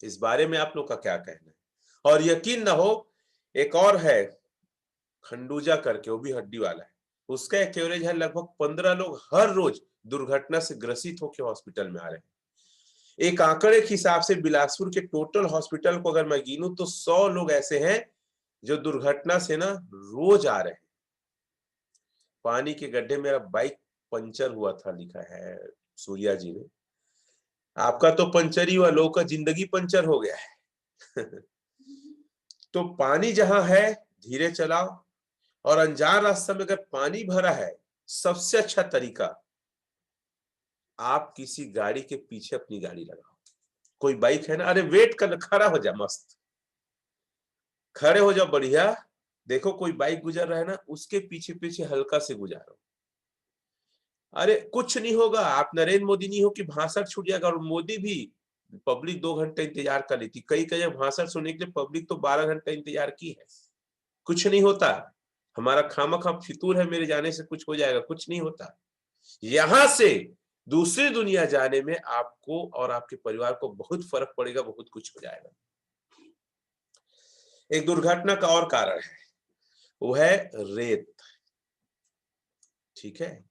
इस बारे में आप लोग का क्या कहना है? और यकीन ना हो, एक और है खंडूजा करके, वो भी हड्डी वाला है, उसका एक एवरेज है लगभग 15 लोग हर रोज दुर्घटना से ग्रसित होकर हॉस्पिटल में आ रहे हैं। एक आंकड़े के हिसाब से बिलासपुर के टोटल हॉस्पिटल को अगर मैं गिनूं तो 100 लोग ऐसे हैं जो दुर्घटना से ना रोज आ रहे हैं। पानी के गड्ढे मेरा बाइक पंचर हुआ था, लिखा है सूर्या जी ने। आपका तो पंचर ही हुआ, लोगों का जिंदगी पंचर हो गया है। तो पानी जहां है धीरे चलाओ, और अनजान रास्ता में अगर पानी भरा है, सबसे अच्छा तरीका, आप किसी गाड़ी के पीछे अपनी गाड़ी लगाओ। कोई बाइक है ना, अरे वेट कर, खड़ा हो जा, मस्त खड़े हो जाओ, बढ़िया। देखो कोई बाइक गुजर रहा है ना, उसके पीछे पीछे हल्का से गुजारो। अरे कुछ नहीं होगा, आप नरेंद्र मोदी नहीं हो कि भाषण छूट जाएगा। और मोदी भी, पब्लिक 2 घंटे इंतजार कर ली थी, कई कई भाषण सुनने के लिए पब्लिक तो 12 घंटे इंतजार की है। कुछ नहीं होता, हमारा खामखा फितूर है, मेरे जाने से कुछ हो जाएगा, कुछ नहीं होता। यहां से दूसरी दुनिया जाने में आपको और आपके परिवार को बहुत फर्क पड़ेगा, बहुत कुछ हो जाएगा। एक दुर्घटना का और कारण है, वो है रेत, ठीक है।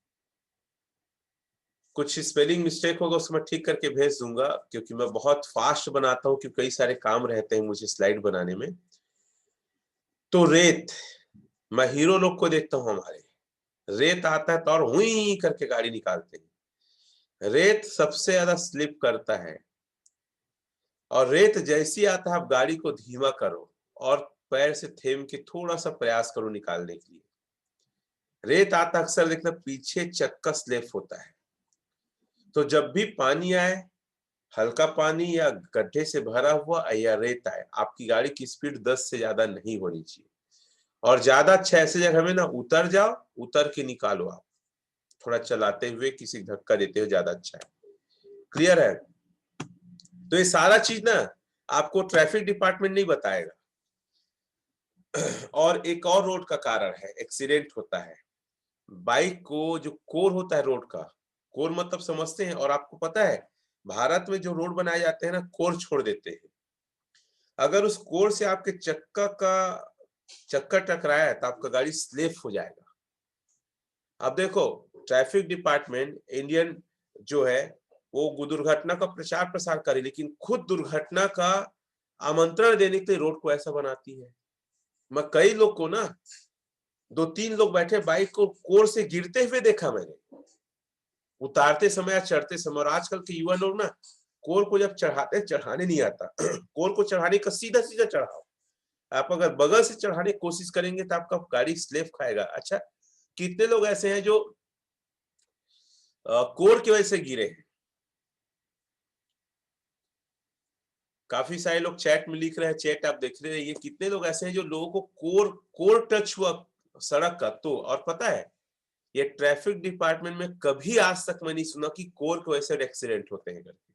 कुछ स्पेलिंग मिस्टेक होगा उसको मैं ठीक करके भेज दूंगा, क्योंकि मैं बहुत फास्ट बनाता हूं, क्योंकि कई सारे काम रहते हैं मुझे स्लाइड बनाने में। तो रेत, मैं हीरो लोग को देखता हूं, हमारे रेत आता है तो और हुई करके गाड़ी निकालते हैं। रेत सबसे ज्यादा स्लिप करता है, और रेत जैसी आता है आप गाड़ी को धीमा करो और पैर से थेम के थोड़ा सा प्रयास करो निकालने के लिए। रेत आता अक्सर देखना पीछे चक्का स्लिप होता है। तो जब भी पानी आए, हल्का पानी या गड्ढे से भरा हुआ या रेत आए, आपकी गाड़ी की स्पीड 10 से ज्यादा नहीं होनी चाहिए। और ज्यादा अच्छा ऐसे जगह में ना उतर जाओ, उतर के निकालो आप, थोड़ा चलाते हुए, किसी धक्का देते हुए, ज्यादा अच्छा है। क्लियर है? तो ये सारा चीज ना आपको ट्रैफिक डिपार्टमेंट नहीं बताएगा, और एक और रोड का कारण है, एक्सीडेंट होता है। बाइक को जो कोर होता है रोड का, कोर मतलब समझते हैं, और आपको पता है भारत में जो रोड बनाए जाते हैं ना, कोर छोड़ देते हैं। अगर उस कोर से आपके चक्का टकराया तो आपका गाड़ी स्लिप हो जाएगा। अब देखो, ट्रैफिक डिपार्टमेंट इंडियन जो है वो दुर्घटना का प्रचार प्रसार करे, लेकिन खुद दुर्घटना का आमंत्रण देने के लिए रोड को ऐसा बनाती है। मैं कई लोग को ना, 2-3 लोग बैठे बाइक को कोर से गिरते हुए देखा मैंने, उतारते समय या चढ़ते समय। और आजकल के युवा लोग ना, कोर को जब चढ़ाने नहीं आता। कोर को चढ़ाने का सीधा सीधा चढ़ाओ। आप अगर बगल से चढ़ाने की कोशिश करेंगे तो आपका गाड़ी स्लिप खाएगा। अच्छा, कितने लोग ऐसे हैं जो कोर की वजह से गिरे हैं? काफी सारे लोग चैट में लिख रहे हैं, चैट आप देख रहे हैं, कितने लोग ऐसे हैं जो लोगों को कोर कोर टच हुआ सड़क का तो। और पता है, ये ट्रैफिक डिपार्टमेंट में कभी आज तक मैं नहीं सुना कि कोर की वजह से एक्सीडेंट होते हैं करके।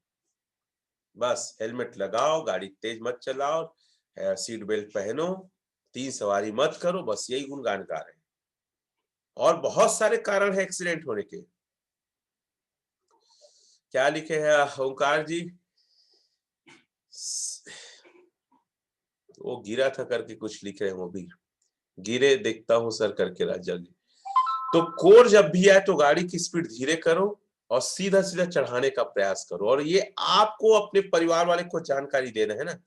बस हेलमेट लगाओ, गाड़ी तेज मत चलाओ, सीट बेल्ट पहनो, 3 सवारी मत करो, बस यही गुणगान गा रहे हैं। और बहुत सारे कारण है एक्सीडेंट होने के। क्या लिखे हैं ओंकार जी? वो गिरा था करके कुछ लिख रहे हैं, वो भी गिरे देखता हूँ सर करके राजा जी। तो कोर जब भी आए तो गाड़ी की स्पीड धीरे करो और सीधा सीधा चढ़ाने का प्रयास करो। और ये आपको अपने परिवार वाले को जानकारी देना है ना।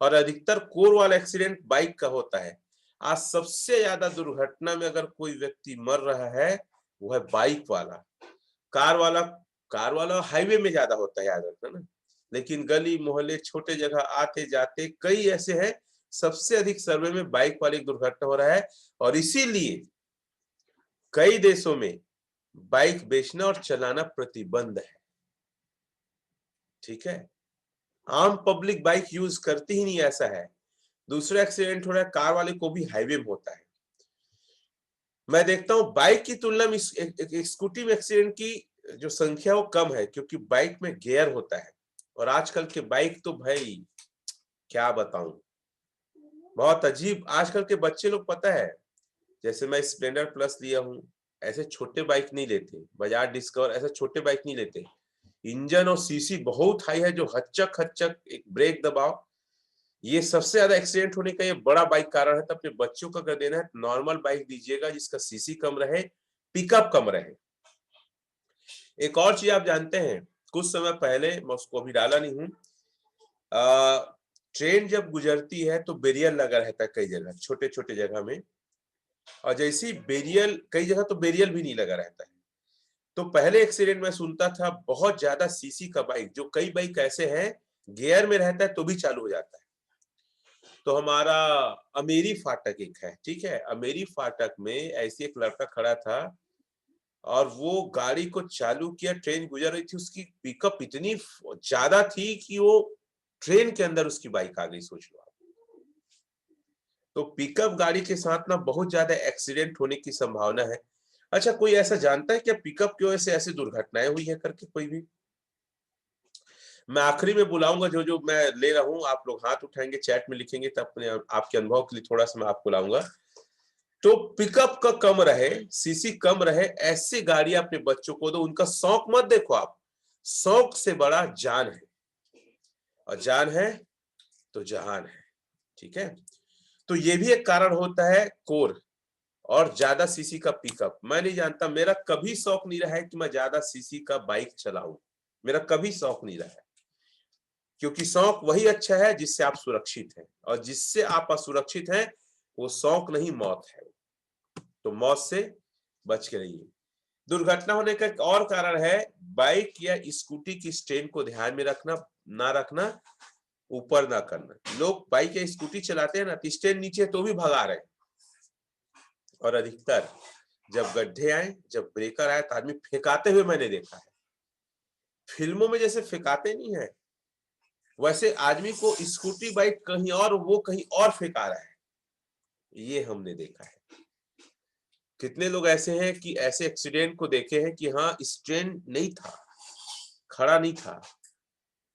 और अधिकतर कोर वाला एक्सीडेंट बाइक का होता है। आज सबसे ज्यादा दुर्घटना में अगर कोई व्यक्ति मर रहा है, वो है बाइक वाला। कार वाला कार वाला हाईवे में ज्यादा होता है, याद रखना ना। लेकिन गली मोहल्ले छोटे जगह आते जाते कई ऐसे हैं, सबसे अधिक सर्वे में बाइक वाली दुर्घटना हो रहा है। और इसीलिए कई देशों में बाइक बेचना और चलाना प्रतिबंध है। ठीक है, आम पब्लिक बाइक यूज करती ही नहीं, ऐसा है। दूसरा एक्सीडेंट हो रहा है कार वाले को भी हाईवे में होता है। मैं देखता हूं बाइक की तुलना में स्कूटी में एक्सीडेंट की जो संख्या वो कम है, क्योंकि बाइक में गियर होता है। और आजकल के बाइक तो भाई क्या बताऊं, बहुत अजीब। आजकल के बच्चे लोग, पता है, जैसे मैं स्प्लेंडर प्लस लिया हूं, ऐसे छोटे बाइक नहीं लेते। बजाज डिस्कवर ऐसे छोटे बाइक नहीं लेते। इंजन और सीसी बहुत हाई है, जो हच्चक हच्चक एक ब्रेक दबाओ, ये सबसे ज्यादा एक्सीडेंट होने का ये बड़ा बाइक कारण है। तो अपने बच्चों का अगर देना है तो नॉर्मल बाइक दीजिएगा, जिसका सीसी कम रहे, पिकअप कम रहे। एक और चीज आप जानते हैं, कुछ समय पहले, मैं उसको अभी डाला नहीं हूँ, ट्रेन जब गुजरती है तो बैरियर लगा रहता है कई जगह, छोटे छोटे जगह में। और जैसे ही बैरियर, कई जगह तो बैरियर भी नहीं लगा रहता है। तो पहले एक्सीडेंट में सुनता था बहुत ज्यादा सीसी का बाइक, जो कई बाइक ऐसे हैं गियर में रहता है तो भी चालू हो जाता है। तो हमारा अमेरी फाटक एक है, ठीक है, अमेरी फाटक में ऐसे एक लड़का खड़ा था और वो गाड़ी को चालू किया, ट्रेन गुजर रही थी, उसकी पिकअप इतनी ज्यादा थी कि वो ट्रेन के अंदर उसकी बाइक आ गई, सोच लो आप। तो पिकअप गाड़ी के साथ ना बहुत ज्यादा एक्सीडेंट होने की संभावना है। अच्छा, कोई ऐसा जानता है क्या पिकअप की वजह से ऐसी दुर्घटनाएं हुई है करके? कोई भी? मैं आखिरी में बुलाऊंगा, जो जो मैं ले रहा हूँ, आप लोग हाथ उठाएंगे, चैट में लिखेंगे, तो अपने आपके अनुभव के लिए थोड़ा सा मैं आपको लाऊंगा। तो पिकअप का कम रहे, सीसी कम रहे, ऐसी गाड़ी अपने बच्चों को दो। उनका शौक मत देखो आप, शौक से बड़ा जान है, और जान है तो जहान है। ठीक है, तो ये भी एक कारण होता है कोर और ज्यादा सीसी का पिकअप। मैं नहीं जानता, मेरा कभी शौक नहीं रहा है कि मैं ज्यादा सीसी का बाइक चलाऊं, मेरा कभी शौक नहीं रहा है। क्योंकि शौक वही अच्छा है जिससे आप सुरक्षित हैं, और जिससे आप असुरक्षित हैं वो शौक नहीं, मौत है। तो मौत से बच के रहिए। दुर्घटना होने का एक और कारण है बाइक या स्कूटी की स्टैंड को ध्यान में रखना, ना रखना, ऊपर ना करना। लोग बाइक या स्कूटी चलाते हैं ना, तो स्टैंड नीचे तो भी भगा रहे हैं। और अधिकतर जब गड्ढे आए, जब ब्रेकर आए, तो आदमी फेंकाते हुए मैंने देखा है। फिल्मों में जैसे फेंकाते नहीं है, वैसे आदमी को स्कूटी बाइक कहीं और, वो कहीं और फेंका रहा है, ये हमने देखा है। कितने लोग ऐसे हैं कि ऐसे एक्सीडेंट को देखे हैं कि हाँ स्टैंड नहीं था, खड़ा नहीं था,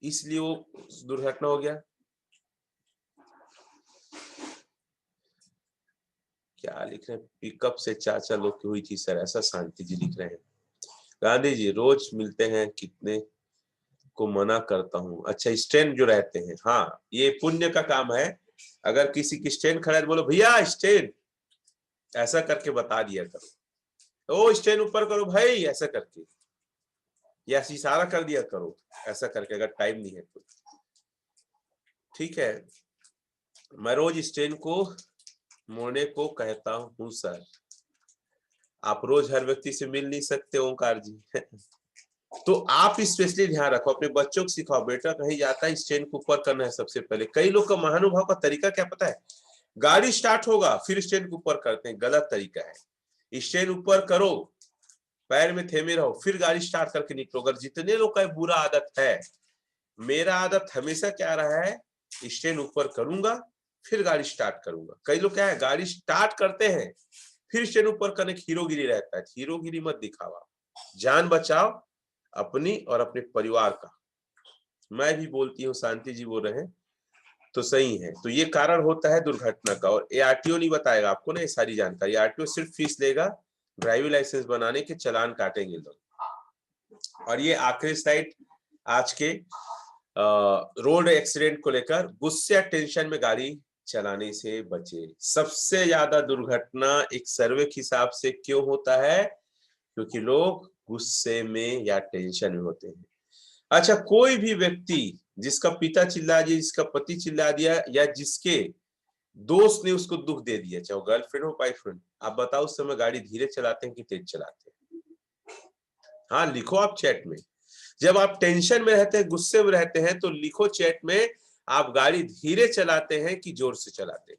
इसलिए वो दुर्घटना हो गया। क्या लिख रहे हैं, पिकअप से चाचा लोग की हुई थी सर, ऐसा शांति जी लिख रहे हैं। गांधी जी रोज मिलते हैं, कितने को मना करता हूँ। अच्छा, स्टैंड जो रहते हैं, हाँ ये पुण्य का काम है। अगर किसी की स्टैंड खड़ा है तो बोलो भैया स्टैंड, ऐसा करके बता दिया करो। ओ स्टैंड ऊपर करो भाई, ऐसा करके, या इशारा कर दिया करो ऐसा करके, अगर टाइम नहीं है तो। ठीक है, मैं रोज स्टैंड को मोड़ने को कहता हूँ सर। आप रोज हर व्यक्ति से मिल नहीं सकते ओंकार जी। तो आप स्पेशली ध्यान रखो, अपने बच्चों को सिखाओ, बेटा कहीं जाता है स्टैंड को ऊपर करना है सबसे पहले। कई लोग का महानुभाव का तरीका क्या पता है, गाड़ी स्टार्ट होगा फिर स्टैंड को ऊपर करते हैं, गलत तरीका है। स्टैंड ऊपर करो, पैर में थेमे रहो, फिर गाड़ी स्टार्ट करके निकलो। अगर जितने लोग का बुरा आदत है, मेरा आदत हमेशा क्या रहा है, स्टैंड ऊपर करूंगा फिर गाड़ी स्टार्ट करूंगा। कई लोग क्या है, गाड़ी स्टार्ट करते हैं फिर स्टैंड ऊपर करने की हीरोगिरी रहता है। हीरोगिरी मत दिखावा, जान बचाओ अपनी और अपने परिवार का। मैं भी बोलती हूँ, शांति जी बोल रहे हैं तो सही है। तो ये कारण होता है दुर्घटना का, और ये आरटीओ नहीं बताएगा आपको ना ये सारी जानकारी। आरटीओ सिर्फ फीस लेगा, ड्राइविंग लाइसेंस बनाने के चालान काटेंगे लोग। और ये आखिरी स्लाइड आज के रोड एक्सीडेंट को लेकर, गुस्से या टेंशन में गाड़ी चलाने से बचे। सबसे ज्यादा दुर्घटना एक सर्वे के हिसाब से क्यों होता है, क्योंकि लोग गुस्से में या टेंशन में होते हैं। अच्छा, कोई भी व्यक्ति जिसका पिता चिल्ला दिया, जिसका पति चिल्ला दिया, या जिसके दोस्त ने उसको दुख दे दिया, चाहे वो गर्लफ्रेंड हो बॉयफ्रेंड, आप बताओ उस समय गाड़ी धीरे चलाते हैं कि तेज चलाते हैं? हाँ लिखो आप चैट में। जब आप टेंशन में रहते हैं, गुस्से में रहते हैं, तो लिखो चैट में, आप गाड़ी धीरे चलाते हैं कि जोर से चलाते हैं?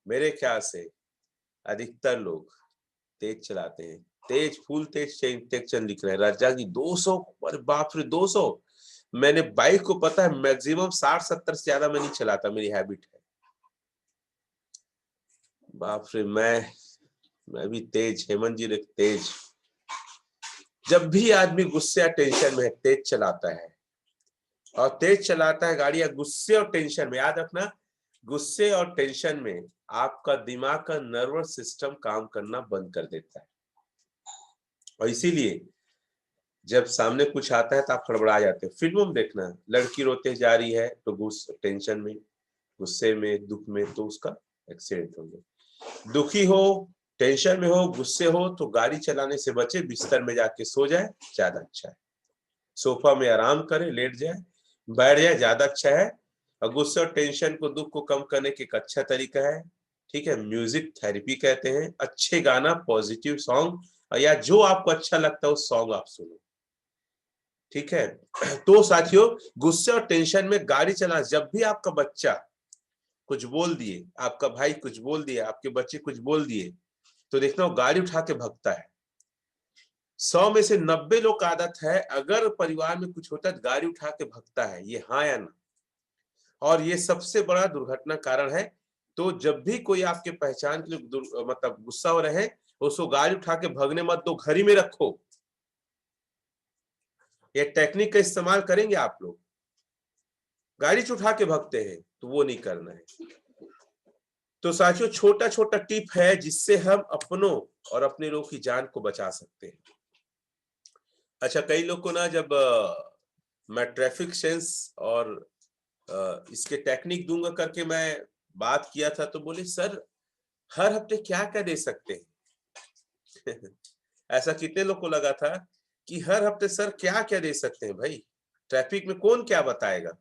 मेरे ख्याल से अधिकतर लोग तेज चलाते हैं। तेज, फुल तेज टेक्चर लिख रहे हैं राजा की 200, अरे बाप रे 200। मैंने बाइक को पता है मैक्सिमम 60-70 से ज्यादा मैं नहीं चलाता, मेरी हैबिट है। बाप रे, मैं भी तेज, हेमंत जी तेज। जब भी आदमी गुस्से या टेंशन में है, तेज चलाता है, और तेज चलाता है गाड़ी या गुस्से और टेंशन में, याद रखना गुस्से और टेंशन में आपका दिमाग का नर्वस सिस्टम काम करना बंद कर देता है। और इसीलिए जब सामने कुछ आता है तो आप हड़बड़ा जाते हैं। फिल्मों में देखना, लड़की रोते जा रही है तो गुस्से टेंशन में, गुस्से में, दुख में, तो उसका एक्सीडेंट हो गया। दुखी हो, टेंशन में हो, गुस्से हो, तो गाड़ी चलाने से बचे, बिस्तर में जाके सो जाए, ज्यादा अच्छा है। सोफा में आराम करे, लेट जाए, बैठ जाए, ज्यादा अच्छा है। और गुस्से और टेंशन को, दुख को कम करने का एक अच्छा तरीका है, ठीक है, म्यूजिक थेरेपी कहते हैं। अच्छे गाना, पॉजिटिव सॉन्ग, या जो आपको अच्छा लगता है उस सॉन्ग आप सुनो, ठीक है। तो साथियों, गुस्से और टेंशन में गाड़ी चलाना, जब भी आपका बच्चा कुछ बोल दिए, आपका भाई कुछ बोल दिया, आपके बच्चे कुछ बोल दिए, तो देखना वो गाड़ी उठा के भगता है। 100 में से 90 लोग का आदत है, अगर परिवार में कुछ होता है तो गाड़ी उठा के भगता है, ये हाँ या ना। और ये सबसे बड़ा दुर्घटना कारण है। तो जब भी कोई आपके पहचान के लिए मतलब गुस्सा हो रहे हैं, उसको गाड़ी उठा के भगने मत दो, घर ही में रखो। ये टेक्निक का इस्तेमाल करेंगे आप लोग, गाड़ी उठा के भगते हैं, तो वो नहीं करना है। तो साथियों, छोटा छोटा टिप है जिससे हम अपनों और अपने लोगों की जान को बचा सकते हैं। अच्छा, कई लोग को ना, जब मैं ट्रैफिक सेंस और इसके टेक्निक दूंगा करके मैं बात किया था, तो बोले सर हर हफ्ते क्या क्या दे सकते हैं? ऐसा कितने लोग को लगा था कि हर हफ्ते सर क्या क्या दे सकते हैं, भाई ट्रैफिक में कौन क्या बताएगा।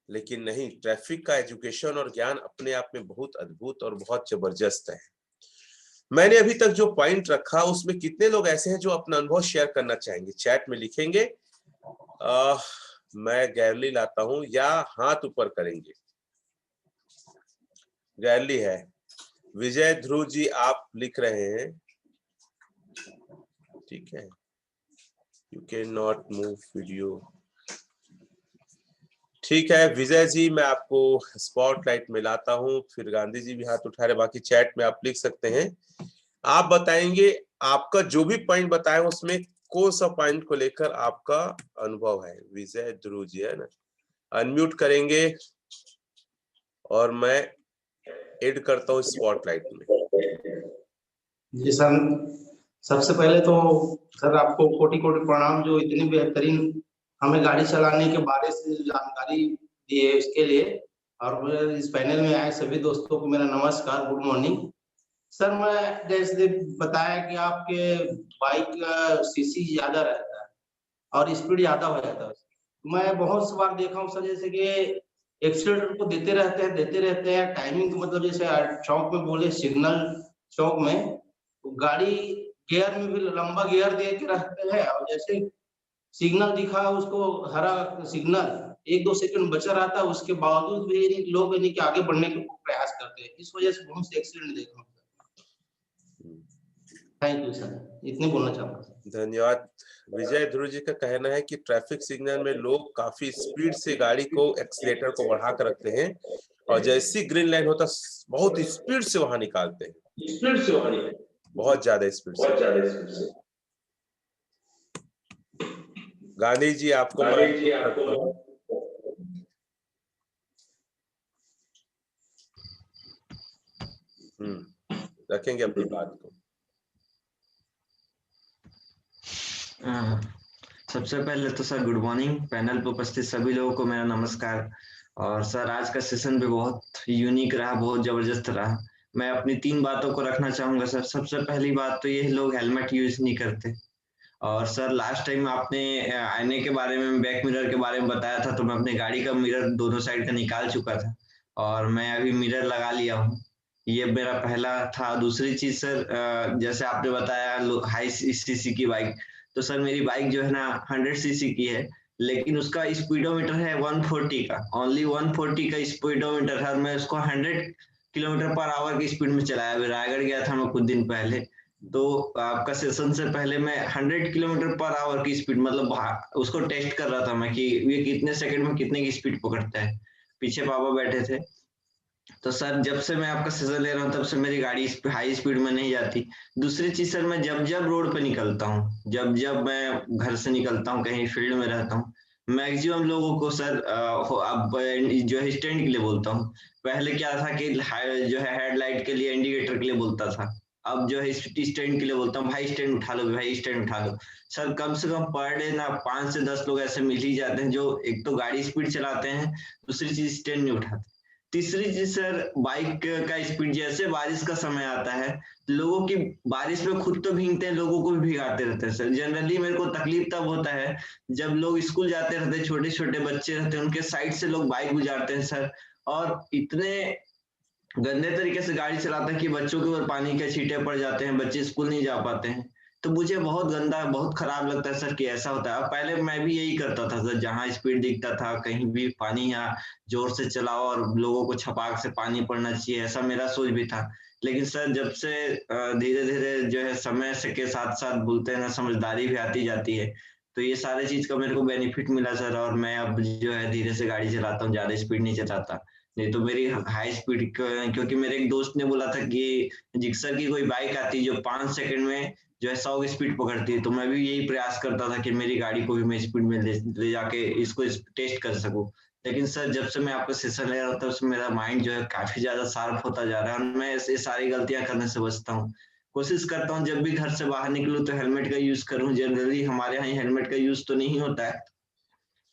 लेकिन नहीं, ट्रैफिक का एजुकेशन और ज्ञान अपने आप में बहुत अद्भुत और बहुत जबरदस्त है। मैंने अभी तक जो पॉइंट रखा, उसमें कितने लोग ऐसे हैं जो अपना अनुभव शेयर करना चाहेंगे? चैट में लिखेंगे, मैं गैलरी लाता हूं, या हाथ ऊपर करेंगे। गैलरी है, विजय ध्रुव जी आप लिख रहे हैं, ठीक है, you can not move video, ठीक है विजय जी, मैं आपको स्पॉटलाइट में लाता हूं। फिर गांधी जी भी हाथ उठा रहे, बाकी चैट में आप लिख सकते हैं। आप बताएंगे आपका जो भी पॉइंट बताए उसमें कौन सा पॉइंट को लेकर आपका अनुभव है। विजय ध्रुव जी है ना, अनम्यूट करेंगे। और मैं ऐड करता हूँ स्पॉटलाइट में। जी सर, सबसे पहले तो सर आपको कोटि-कोटि प्रणाम, जो इतनी बेहतरीन हमें गाड़ी चलाने के बारे से जानकारी दी है उसके लिए, और इस पैनल में आए सभी दोस्तों को मेरा नमस्कार, गुड मॉर्निंग। सर मैं जैसे बताया कि आपके बाइक का सीसी ज़्यादा रहता है और स्पीड ज़्यादा हो जाता है उसकी। मैं बहुत सी बार देखा हूँ सर, जैसे कि एक्सीलरेटर को देते रहते हैं, टाइमिंग तो मतलब जैसे चौक में बोले सिग्नल चौक में, तो गाड़ी गियर में भी लंबा गियर दे के रखते हैं, और जैसे सिग्नल दिखा उसको हरा सिग्नल 1-2 सेकंड बचा रहता है, उसके बावजूद भी लोग यानी कि आगे बढ़ने का प्रयास करते हैं। इस वजह से बहुत से एक्सीडेंट देखा हूँ। थैंक यू सर, इतने बोलना चाहूँगा। धन्यवाद। विजय ध्रुव जी का कहना है कि ट्रैफिक सिग्नल में लोग काफी स्पीड से गाड़ी को एक्सीलेटर को बढ़ा कर रखते हैं और जैसी ग्रीन लाइन होता बहुत स्पीड से वहां निकालते हैं, बहुत ज्यादा स्पीड से। गांधी जी आपको रखेंगे अपनी बात को। सबसे पहले तो सर गुड मॉर्निंग, पैनल पर उपस्थित सभी लोगों को मेरा नमस्कार। और सर आज का सेशन भी बहुत यूनिक रहा, बहुत जबरदस्त रहा। मैं अपनी 3 बातों को रखना चाहूंगा सर। सबसे पहली बात तो ये लोग हेलमेट यूज नहीं करते। और सर लास्ट टाइम आपने आईने के बारे में, बैक मिरर के बारे में बताया था, तो मैं अपनी गाड़ी का मिरर दोनों साइड का निकाल चुका था और मैं अभी मिरर लगा लिया हूँ। ये मेरा पहला था। दूसरी चीज सर, जैसे आपने बताया हाई सीसी की बाइक, तो सर मेरी बाइक जो है ना 100 सीसी की है, लेकिन उसका स्पीडोमीटर है 140 का, ओनली 140 का स्पीडोमीटर है। मैं उसको 100 किलोमीटर पर आवर की स्पीड में चलाया। अभी रायगढ़ गया था मैं कुछ दिन पहले, तो आपका सेशन से पहले मैं 100 किलोमीटर पर आवर की स्पीड, मतलब उसको टेस्ट कर रहा था मैं कि ये कितने सेकंड में कितने की स्पीड पकड़ता है। पीछे पापा बैठे थे। तो सर जब से मैं आपका सेशन ले रहा हूँ तब से मेरी गाड़ी हाई स्पीड में नहीं जाती। दूसरी चीज सर, मैं जब जब रोड पे निकलता हूँ, जब जब मैं घर से निकलता हूँ, कहीं फील्ड में रहता हूँ, मैक्सिमम लोगों को सर अब जो है स्टैंड के लिए बोलता हूँ। पहले क्या था कि जो है हेडलाइट के लिए, इंडिकेटर के लिए बोलता था। अब जो है स्टैंड के लिए बोलता हूँ, भाई स्टैंड उठा लो, भाई स्टैंड उठा लो। सर कम से कम पर डे ना 5 से 10 लोग ऐसे मिल ही जाते हैं जो एक तो गाड़ी स्पीड चलाते हैं, दूसरी चीज स्टैंड नहीं उठाते। तीसरी चीज सर, बाइक का स्पीड, जैसे बारिश का समय आता है, लोगों की बारिश में खुद तो भीगते हैं, लोगों को भी भिगाते रहते हैं सर। जनरली मेरे को तकलीफ तब होता है जब लोग स्कूल जाते रहते हैं, छोटे छोटे बच्चे रहते हैं, उनके साइड से लोग बाइक गुजारते हैं सर, और इतने गंदे तरीके से गाड़ी चलाते हैं कि बच्चों के ऊपर पानी के छींटे पड़ जाते हैं, बच्चे स्कूल नहीं जा पाते हैं। तो मुझे बहुत गंदा, बहुत खराब लगता है सर कि ऐसा होता है। और पहले मैं भी यही करता था सर, जहाँ स्पीड दिखता था कहीं भी पानी या जोर से चलाओ और लोगों को छपाक से पानी पड़ना चाहिए, ऐसा मेरा सोच भी था। लेकिन सर जब से धीरे धीरे जो है समय से के साथ साथ बोलते हैं ना, समझदारी भी आती जाती है, तो ये सारे चीज का मेरे को बेनिफिट मिला सर। और मैं अब जो है धीरे से गाड़ी चलाता हूँ, ज्यादा स्पीड नहीं चलाता। नहीं तो मेरी हाई स्पीड, क्योंकि मेरे एक दोस्त ने बोला था कि जिक्सर की कोई बाइक आती है जो 5 सेकंड में जो है 100 की स्पीड पकड़ती है, तो मैं भी यही प्रयास करता था कि मेरी गाड़ी को भी मैं स्पीड में ले जाके इसको टेस्ट कर सकूं। लेकिन सर जब से मैं आपका सेशन ले रहा हूँ तब से मेरा माइंड जो है काफी ज्यादा शार्प होता जा रहा है और मैं ऐसे सारी गलतियां करने से बचता हूँ। कोशिश करता हूँ जब भी घर से बाहर निकलूं तो हेलमेट का यूज करूं। जनरली हमारे यहाँ हेलमेट का यूज तो नहीं होता है,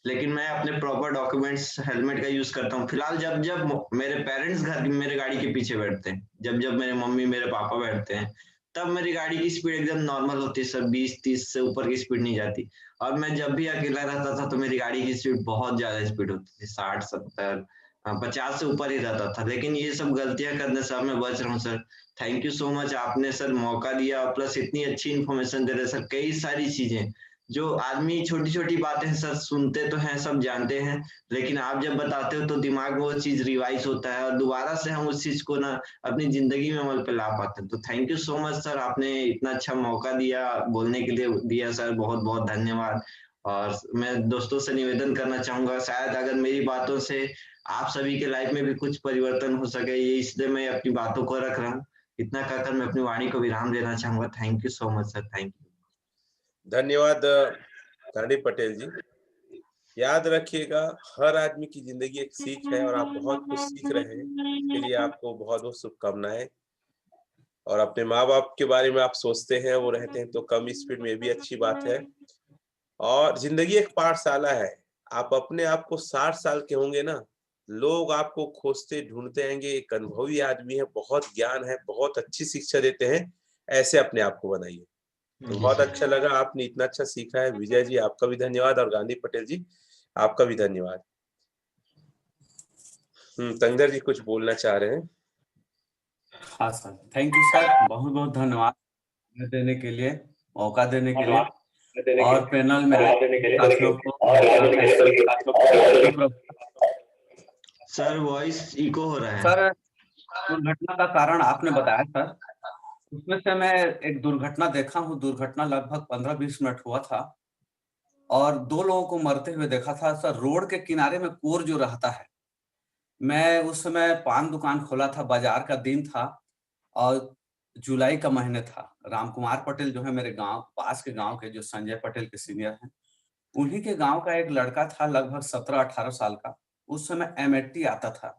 लेकिन मैं अपने प्रॉपर डॉक्यूमेंट्स हेलमेट का यूज करता हूँ। फिलहाल जब जब मेरे पेरेंट्स घर मेरे गाड़ी के पीछे बैठते हैं, जब जब मेरे मम्मी मेरे पापा बैठते हैं, तब मेरी गाड़ी की स्पीड एकदम नॉर्मल होती है सर, 20-30 से ऊपर की स्पीड नहीं जाती। और मैं जब भी अकेला रहता था तो मेरी गाड़ी की स्पीड बहुत ज्यादा स्पीड होती थी, 60-70 50 से ऊपर ही रहता था। लेकिन ये सब गलतियां करने से अब मैं बच रहा हूँ sir. Thank you so much, आपने सर मौका दिया, प्लस इतनी अच्छी इन्फॉर्मेशन दे रहे सर। कई सारी चीजें जो आदमी छोटी छोटी बातें सर सुनते तो हैं, सब जानते हैं, लेकिन आप जब बताते हो तो दिमाग में वो चीज रिवाइज होता है और दोबारा से हम उस चीज को ना अपनी जिंदगी में अमल पे ला पाते हैं। तो thank you so much sir, आपने इतना अच्छा मौका दिया बोलने के लिए दिया सर, बहुत बहुत धन्यवाद। और मैं दोस्तों से निवेदन करना चाहूंगा, शायद अगर मेरी बातों से आप सभी के लाइफ में भी कुछ परिवर्तन हो सके, ये इसलिए मैं अपनी बातों को रख रहा हूँ। इतना कहकर मैं अपनी वाणी को विराम देना चाहूंगा। Thank you so much sir, thank you. धन्यवाद गांधी पटेल जी। याद रखिएगा, हर आदमी की जिंदगी एक सीख है और आप बहुत कुछ सीख रहे हैं। इसके लिए आपको बहुत-बहुत शुभकामनाएँ। और अपने माँ-बाप के बारे में आप सोचते हैं, वो रहते हैं तो कम स्पीड में, ये भी अच्छी बात है। और ज़िंदगी एक पाठशाला है। आप अपने आप को 60 साल के होंगे ना, लोग आपको खोजते ढूँढते आएँगे, एक अनुभवी आदमी है, बहुत ज्ञान है, बहुत अच्छी शिक्षा देते हैं, ऐसे अपने आप को बनाइए। तो जी बहुत सर। अच्छा लगा, आपने इतना अच्छा सीखा है। विजय जी, आपका भी धन्यवाद और गांधी पटेल जी, आपका भी धन्यवाद। तंगधर जी कुछ बोलना चाह रहे हैं? हाँ सर, थैंक यू सर, बहुत बहुत धन्यवाद देने के लिए, मौका देने के लिए और पैनल में आए साथियों को सर वॉइस इको हो रहा है। सर, दुर्घटना का कारण आपने बताया सर, उसमें से मैं एक दुर्घटना देखा हूँ। दुर्घटना लगभग 15-20 मिनट हुआ था और 2 लोगों को मरते हुए देखा था सर। रोड के किनारे में कोर जो रहता है, मैं उस समय पान दुकान खोला था, बाजार का दिन था और जुलाई का महीने था। रामकुमार पटेल जो है मेरे गाँव पास के गाँव के, जो संजय पटेल के सीनियर हैं, उन्हीं के गाँव का एक लड़का था लगभग 17-18 साल का। उस समय M80 आता था।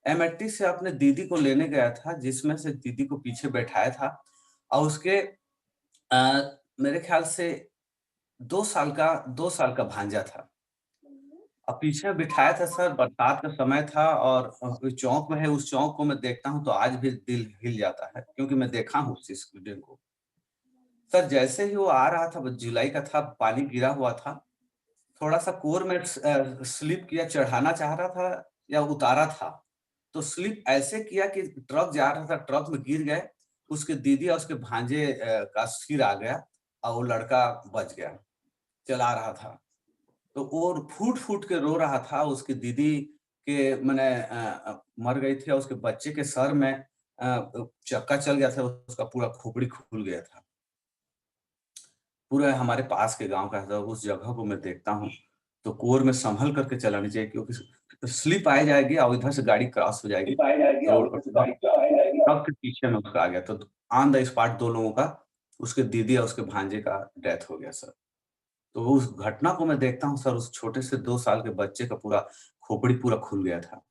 M80 से अपने दीदी को लेने गया था, जिसमें से दीदी को पीछे बैठाया था और उसके मेरे ख्याल से 2 साल का भांजा था। अब पीछे बिठाया था सर, बरसात का समय था और चौक में है। उस चौक को मैं देखता हूँ तो आज भी दिल हिल जाता है, क्योंकि मैं देखा हूँ उस स्टूडेंट को। सर जैसे ही वो आ रहा था, जुलाई का था, पानी गिरा हुआ था, थोड़ा-सा कोर में स्लिप किया, चढ़ाना चाह रहा था या उतारा था, तो स्लिप ऐसे किया कि ट्रक जा रहा था, ट्रक में गिर गए। उसके दीदी और उसके भांजे का सिर आ गया और वो लड़का बच गया, चला रहा था। तो वो फूट-फूट के रो रहा था। उसकी दीदी के मने मर गई थी और उसके बच्चे के सर में चक्का चल गया था, उसका पूरा खोपड़ी खुल गया था। पूरा हमारे पास के गाँव का था। उस जगह को मैं देखता हूँ, तो कोर में संभल करके चलानी चाहिए, क्योंकि स्लिप आ जाएगी और इधर से गाड़ी क्रॉस हो जाएगी। तो ट्रक के पीछे में उसका आ गया, तो ऑन द स्पॉट 2 लोगों का, उसके दीदी और उसके भांजे का डेथ हो गया सर। तो उस घटना को मैं देखता हूँ सर, उस छोटे से 2 साल के बच्चे का पूरा खोपड़ी पूरा खुल गया था।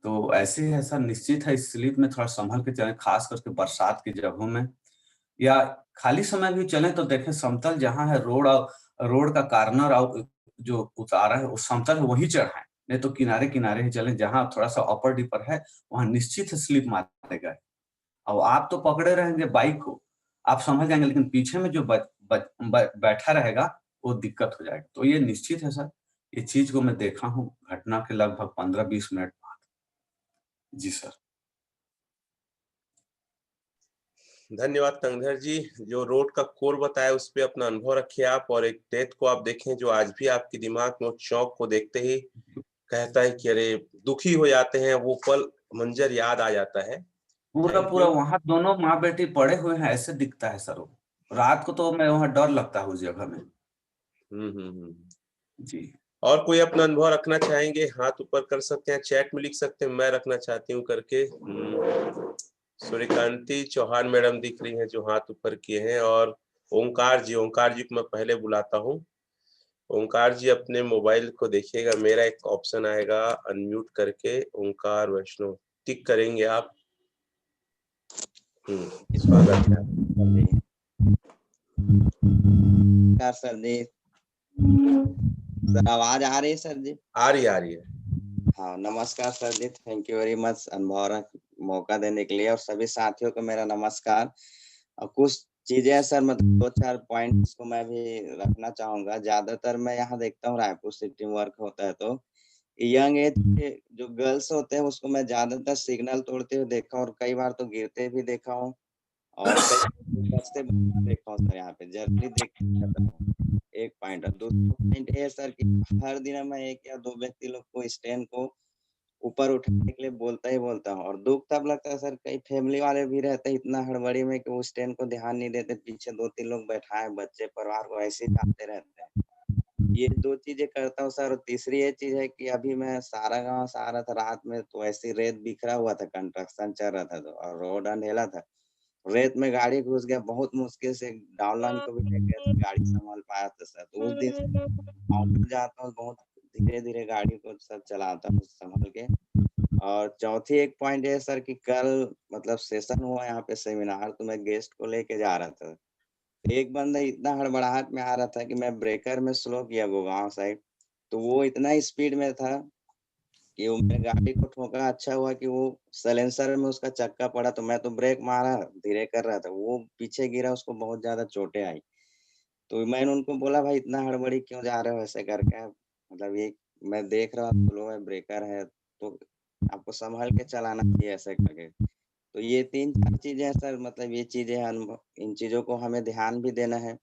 तो ऐसे ही है सर, निश्चित है इस स्लिप में थोड़ा संभल के चलें, खास करके बरसात की जगहों में, या खाली समय भी चलें तो देखें समतल जहाँ है रोड, और रोड का कॉर्नर और जो उतारा है वो समतल है, वहीं चढ़ाएँ। नहीं तो किनारे-किनारे ही चलें, जहाँ थोड़ा-सा अपर डिपर है, वहाँ निश्चित है स्लिप मारेगा। और आप तो पकड़े रहेंगे बाइक को, आप संभल जाएँगे, लेकिन पीछे में जो ब ब ब बैठा रहेगा, वो दिक्कत हो जाएगा। तो ये निश्चित है सर, ये चीज़ को मैं देखा हूँ घटना के लगभग 15-20 मिनट बाद। जी सर। धन्यवाद तंगधर जी, जो रोड का कोर बताया उस पे अपना अनुभव रखिए आप, और एक डेथ को आप देखें जो आज भी आपके दिमाग में उस चौक को देखते ही कहता है कि अरे दुखी हो जाते हैं, वो पल मंजर याद आ जाता है। थैंक पूरा यू। वहाँ दोनों माँ-बेटी पड़े हुए हैं, ऐसे दिखता है सर वो। रात को तो मैं वहाँ डर लगता है उस जगह में। हुँ, हुँ, हुँ। जी। और कोई अपना अनुभव रखना चाहेंगे? हाथ ऊपर कर सकते हैं, चैट में लिख सकते हैं, मैं रखना चाहती हूँ करके। सूर्यकांति चौहान मैडम दिख रही हैं जो हाथ ऊपर किए हैं, और ओंकार जी को मैं पहले बुलाता हूँ। ओंकार जी अपने मोबाइल को देखिएगा, मेरा एक ऑप्शन आएगा अनम्यूट करके, ओंकार वैष्णव टिक करेंगे आप। स्वागत है। नमस्कार सर जी। सर आवाज आ रही है सर जी? आ रही है। हाँ, नमस्कार sir ji. Thank you very much अनुभव मौका देने के लिए, और सभी साथियों को मेरा नमस्कार। और कुछ चीजें हैं सर, मतलब 2-4 पॉइंट्स को मैं भी रखना चाहूँगा। ज़्यादातर मैं यहाँ देखता हूँ रायपुर सिटी में वर्क होता है, तो यंग एज के जो गर्ल्स होते हैं उसको मैं ज़्यादातर सिग्नल तोड़ते हुए देखा हूँ, और कई बार तो गिरते भी देखा हूँ, और कई बचते देखा हूँ सर। यहाँ पे जल्दी देख के जाता हूँ, एक पॉइंट। और दूसरा पॉइंट ये है सर कि हर दिन मैं 1 या 2 व्यक्ति लोग को स्टैंड को ऊपर उठाने के लिए बोलता ही बोलता हूँ, और दुःख तब लगता है सर, कई फैमिली वाले भी रहते हैं इतना हड़बड़ी में कि वो स्टैंड को ध्यान नहीं देते, पीछे 2-3 लोग बैठाए, बच्चे परिवार को ऐसे ही जाते रहते हैं। ये 2 चीज़ें करता हूँ सर, और तीसरी ये चीज़ है कि अभी मैं सारा गाँव से आ रहा था रात में, तो ऐसे ही रेत बिखरा हुआ था, कंस्ट्रक्शन चल रहा था तो, और रोड अंधेरा था। रेत में गाड़ी घुस गया, बहुत मुश्किल से डाउनलाइन को भी लेके गाड़ी संभाल पाया था सर। तो उस दिन से जाता हूँ, बहुत धीरे-धीरे गाड़ी को सब चलाता हूँ संभल के। और चौथी एक पॉइंट है सर कि कल मतलब सेशन हुआ यहाँ पे सेमिनार, तो मैं गेस्ट को लेके जा रहा था। एक बंदा इतना हड़बड़ाहट में आ रहा था कि मैं ब्रेकर में स्लो किया गुड़गाँव साइड, तो वो इतना स्पीड में था कि वो मेरे गाड़ी को ठोका। अच्छा हुआ कि वो साइलेंसर में उसका चक्का पड़ा, तो मैं तो ब्रेक मारा, धीरे कर रहा था, वो पीछे गिरा, उसको बहुत ज़्यादा चोटें आई। तो मैंने उनको बोला, भाई इतना हड़बड़ी क्यों जा रहे हो ऐसे करके? मतलब ये मैं देख रहा हूँ स्लो है, ब्रेकर है, तो आपको संभल के चलाना चाहिए ऐसे करके। तो ये 3-4 चीज़ें हैं सर, मतलब ये चीज़ें हैं, अनुभव इन चीज़ों को हमें ध्यान भी देना है।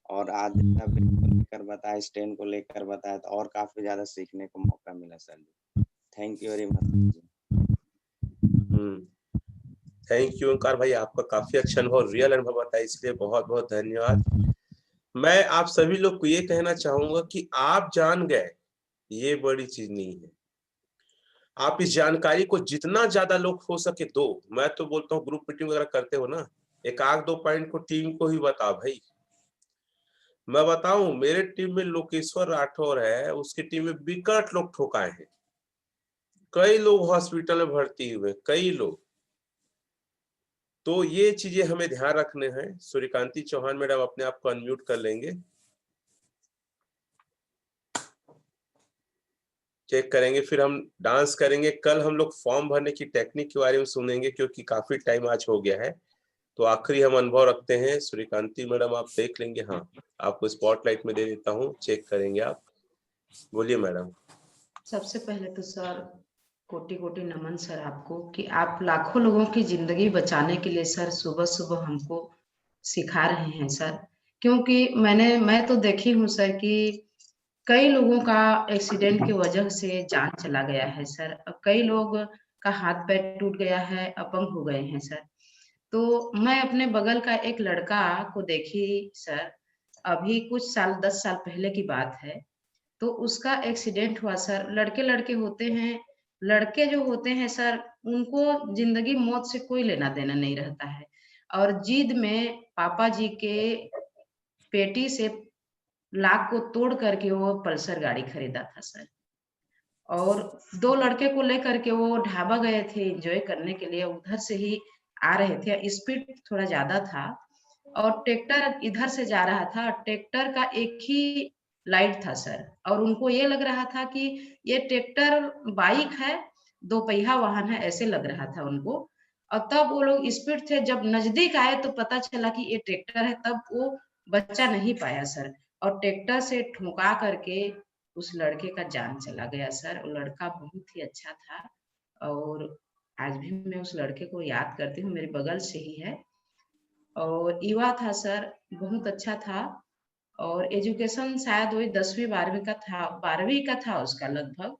और आज जैसा ब्रेक को लेकर बताया, स्टैंड को लेकर बताया, तो और काफ़ी ज़्यादा सीखने को मौका मिला sir ji. Thank you very much जी। थैंक यू ओंकार भाई, आपका काफी अच्छा अनुभव, रियल अनुभव बताया, इसलिए बहुत बहुत धन्यवाद। मैं आप सभी लोग को ये कहना चाहूंगा कि आप जान गए, ये बड़ी चीज नहीं है। आप इस जानकारी को जितना ज्यादा लोग हो सके दो। मैं तो बोलता हूँ ग्रुप मीटिंग वगैरह करते हो ना, एक आध 2 पॉइंट को टीम को ही बताओ भाई। मैं बताऊं, मेरे टीम में लोकेश्वर राठौर है, उसकी टीम में विकट लोग ठोकाए हैं, कई लोग हॉस्पिटल में भर्ती हुए, कई लोग। तो ये चीजें हमें ध्यान रखने हैं। सूर्यकांति चौहान मैडम अपने आप को अनम्यूट कर लेंगे, चेक करेंगे, फिर हम डांस करेंगे। कल हम लोग फॉर्म भरने की टेक्निक के बारे में सुनेंगे, क्योंकि काफी टाइम आज हो गया है। तो आखिरी हम अनुभव रखते हैं, सूर्यकांति मैडम आप देख लेंगे। हाँ, आपको स्पॉटलाइट में दे देता हूँ, चेक करेंगे आप। बोलिए मैडम। सबसे पहले तो सर कोटि कोटि नमन सर आपको, कि आप लाखों लोगों की जिंदगी बचाने के लिए सर सुबह सुबह हमको सिखा रहे हैं सर। क्योंकि मैं तो देखी हूँ सर कि कई लोगों का एक्सीडेंट की वजह से जान चला गया है सर। कई लोग का हाथ पैर टूट गया है, अपंग हो गए हैं सर। तो मैं अपने बगल का एक लड़का को देखी सर, अभी कुछ साल 10 साल पहले की बात है। तो उसका एक्सीडेंट हुआ सर। लड़के लड़के होते हैं, लड़के जो होते हैं सर, उनको जिंदगी मौत से कोई लेना देना नहीं रहता है। और जिद में पापा जी के पेटी से लाख को तोड़ करके वो पल्सर गाड़ी खरीदा था सर। और 2 लड़के को लेकर के वो ढाबा गए थे एंजॉय करने के लिए, उधर से ही आ रहे थे, स्पीड थोड़ा ज्यादा था। और ट्रैक्टर इधर से जा रहा था, ट्रैक्टर का एक ही लाइट था सर। और उनको ये लग रहा था कि ये ट्रैक्टर बाइक है, 2 पहिया वाहन है, ऐसे लग रहा था उनको। और तब वो लोग स्पीड थे, जब नजदीक आए तो पता चला कि ये ट्रैक्टर है, तब वो बचा नहीं पाया सर। और ट्रैक्टर से ठुका करके उस लड़के का जान चला गया सर। वो लड़का बहुत ही अच्छा था, और आज भी मैं उस लड़के को याद करती हूँ, मेरे बगल से ही है। और युवा था सर, बहुत अच्छा था। और एजुकेशन शायद वही 10वीं 12वीं का था, 12वीं का था उसका लगभग।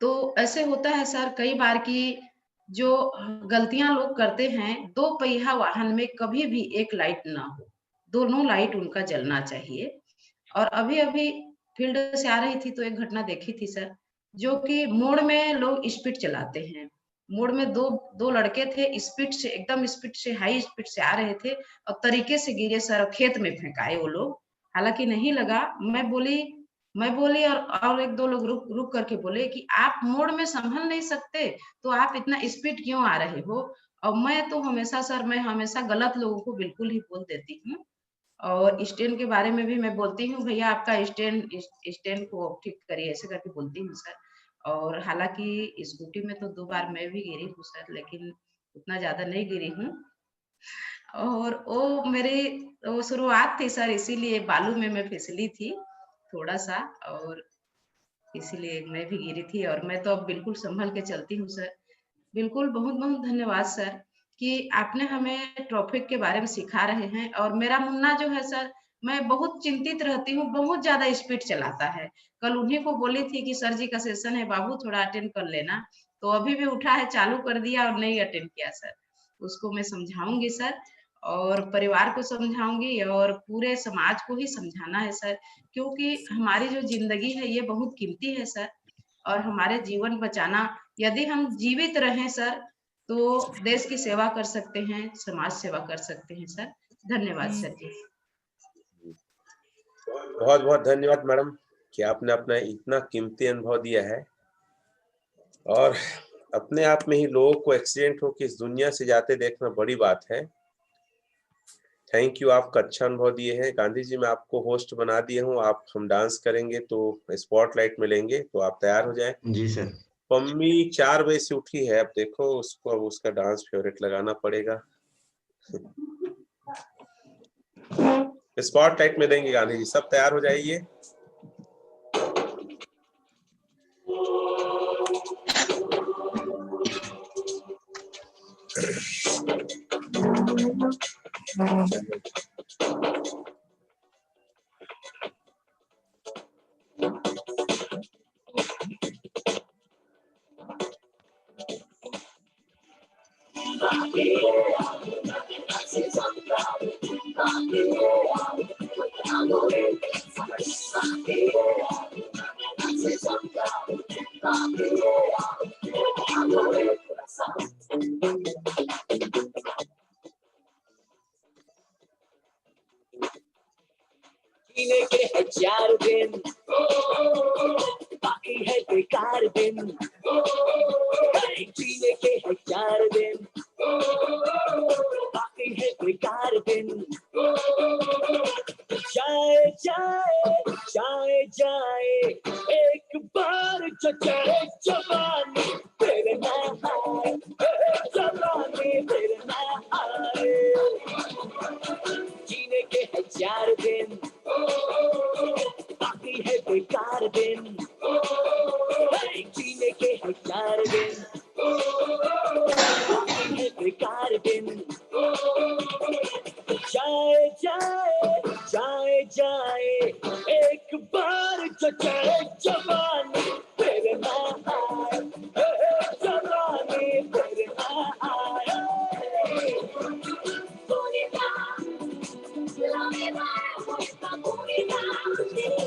तो ऐसे होता है सर कई बार कि जो गलतियां लोग करते हैं, 2 पहिया वाहन में कभी भी एक लाइट ना हो, दोनों लाइट उनका जलना चाहिए। और अभी अभी फील्ड से आ रही थी तो एक घटना देखी थी सर, जो कि मोड़ में लोग स्पीड चलाते हैं। मोड़ में दो लड़के थे, स्पीड से एकदम स्पीड से हाई स्पीड से आ रहे थे, और तरीके से गिरे सर, खेत में फेंकाए वो लोग। हालांकि नहीं लगा। मैं बोली और एक दो लोग रुक रुक करके बोले कि आप मोड़ में संभल नहीं सकते, तो आप इतना स्पीड क्यों आ रहे हो? और मैं हमेशा गलत लोगों को बिल्कुल ही बोल देती हूँ। और स्टैंड के बारे में भी मैं बोलती हूँ, भैया आपका स्टैंड को ठीक करिए, ऐसे करके बोलती हूँ सर। और हालांकि स्कूटी में तो 2 बार मैं भी गिरी हूँ सर, लेकिन उतना ज्यादा नहीं गिरी हूँ। और वो शुरुआत थी सर, इसीलिए बालू में मैं फिसली थी थोड़ा सा, और इसीलिए मैं भी गिरी थी। और मैं तो अब बिल्कुल संभल के चलती हूँ सर। बिल्कुल, बहुत बहुत धन्यवाद सर कि आपने हमें ट्रैफिक के बारे में सिखा रहे हैं। और मेरा मुन्ना जो है सर, मैं बहुत चिंतित रहती हूँ, बहुत ज्यादा स्पीड चलाता है। कल उन्हीं को बोली थी कि सर जी का सेशन है बाबू, थोड़ा अटेंड कर लेना। तो अभी भी उठा है, चालू कर दिया और नहीं अटेंड किया सर। उसको मैं समझाऊंगी सर, और परिवार को समझाऊंगी, और पूरे समाज को ही समझाना है सर। क्योंकि हमारी जो जिंदगी है ये बहुत कीमती है सर, और हमारे जीवन बचाना, यदि हम जीवित रहें सर, तो देश की सेवा कर सकते हैं, समाज सेवा कर सकते हैं सर। धन्यवाद सर जी। बहुत बहुत धन्यवाद मैडम कि आपने अपना इतना कीमती अनुभव दिया है और अपने आप में ही लोगों को एक्सीडेंट हो के इस दुनिया से जाते देखना बड़ी बात है। थैंक यू, आपका अच्छा अनुभव दिए हैं। गांधी जी, मैं आपको होस्ट बना दिया हूँ, आप हम डांस करेंगे तो स्पॉटलाइट मिलेंगे, तो आप तैयार हो जाएं। जी सर। पम्मी 4 बजे से उठी है, अब देखो उसको, अब उसका डांस फेवरेट लगाना पड़ेगा। स्पॉटलाइट में देंगे गांधी जी, सब तैयार हो जाइए। जीने के 1000 दिन बाकी है बेकार दिन, जीने के 1000 दिन बाकी है बेकार दिन। जाए जाए जाए जाए एक बार जो जाए जवानी फिर ना आए, जवानी फिर ना आए। जीने के 1000 दिन बाकी है बेकार दिन, जीने के 1000 दिन बाकी है बेकार दिन। जाए जाए जाए जाए एक बार जो जाए जवानी फिर ना आए, जवानी फिर ना आए। Comunidad, la verdad, nuestra comunidad.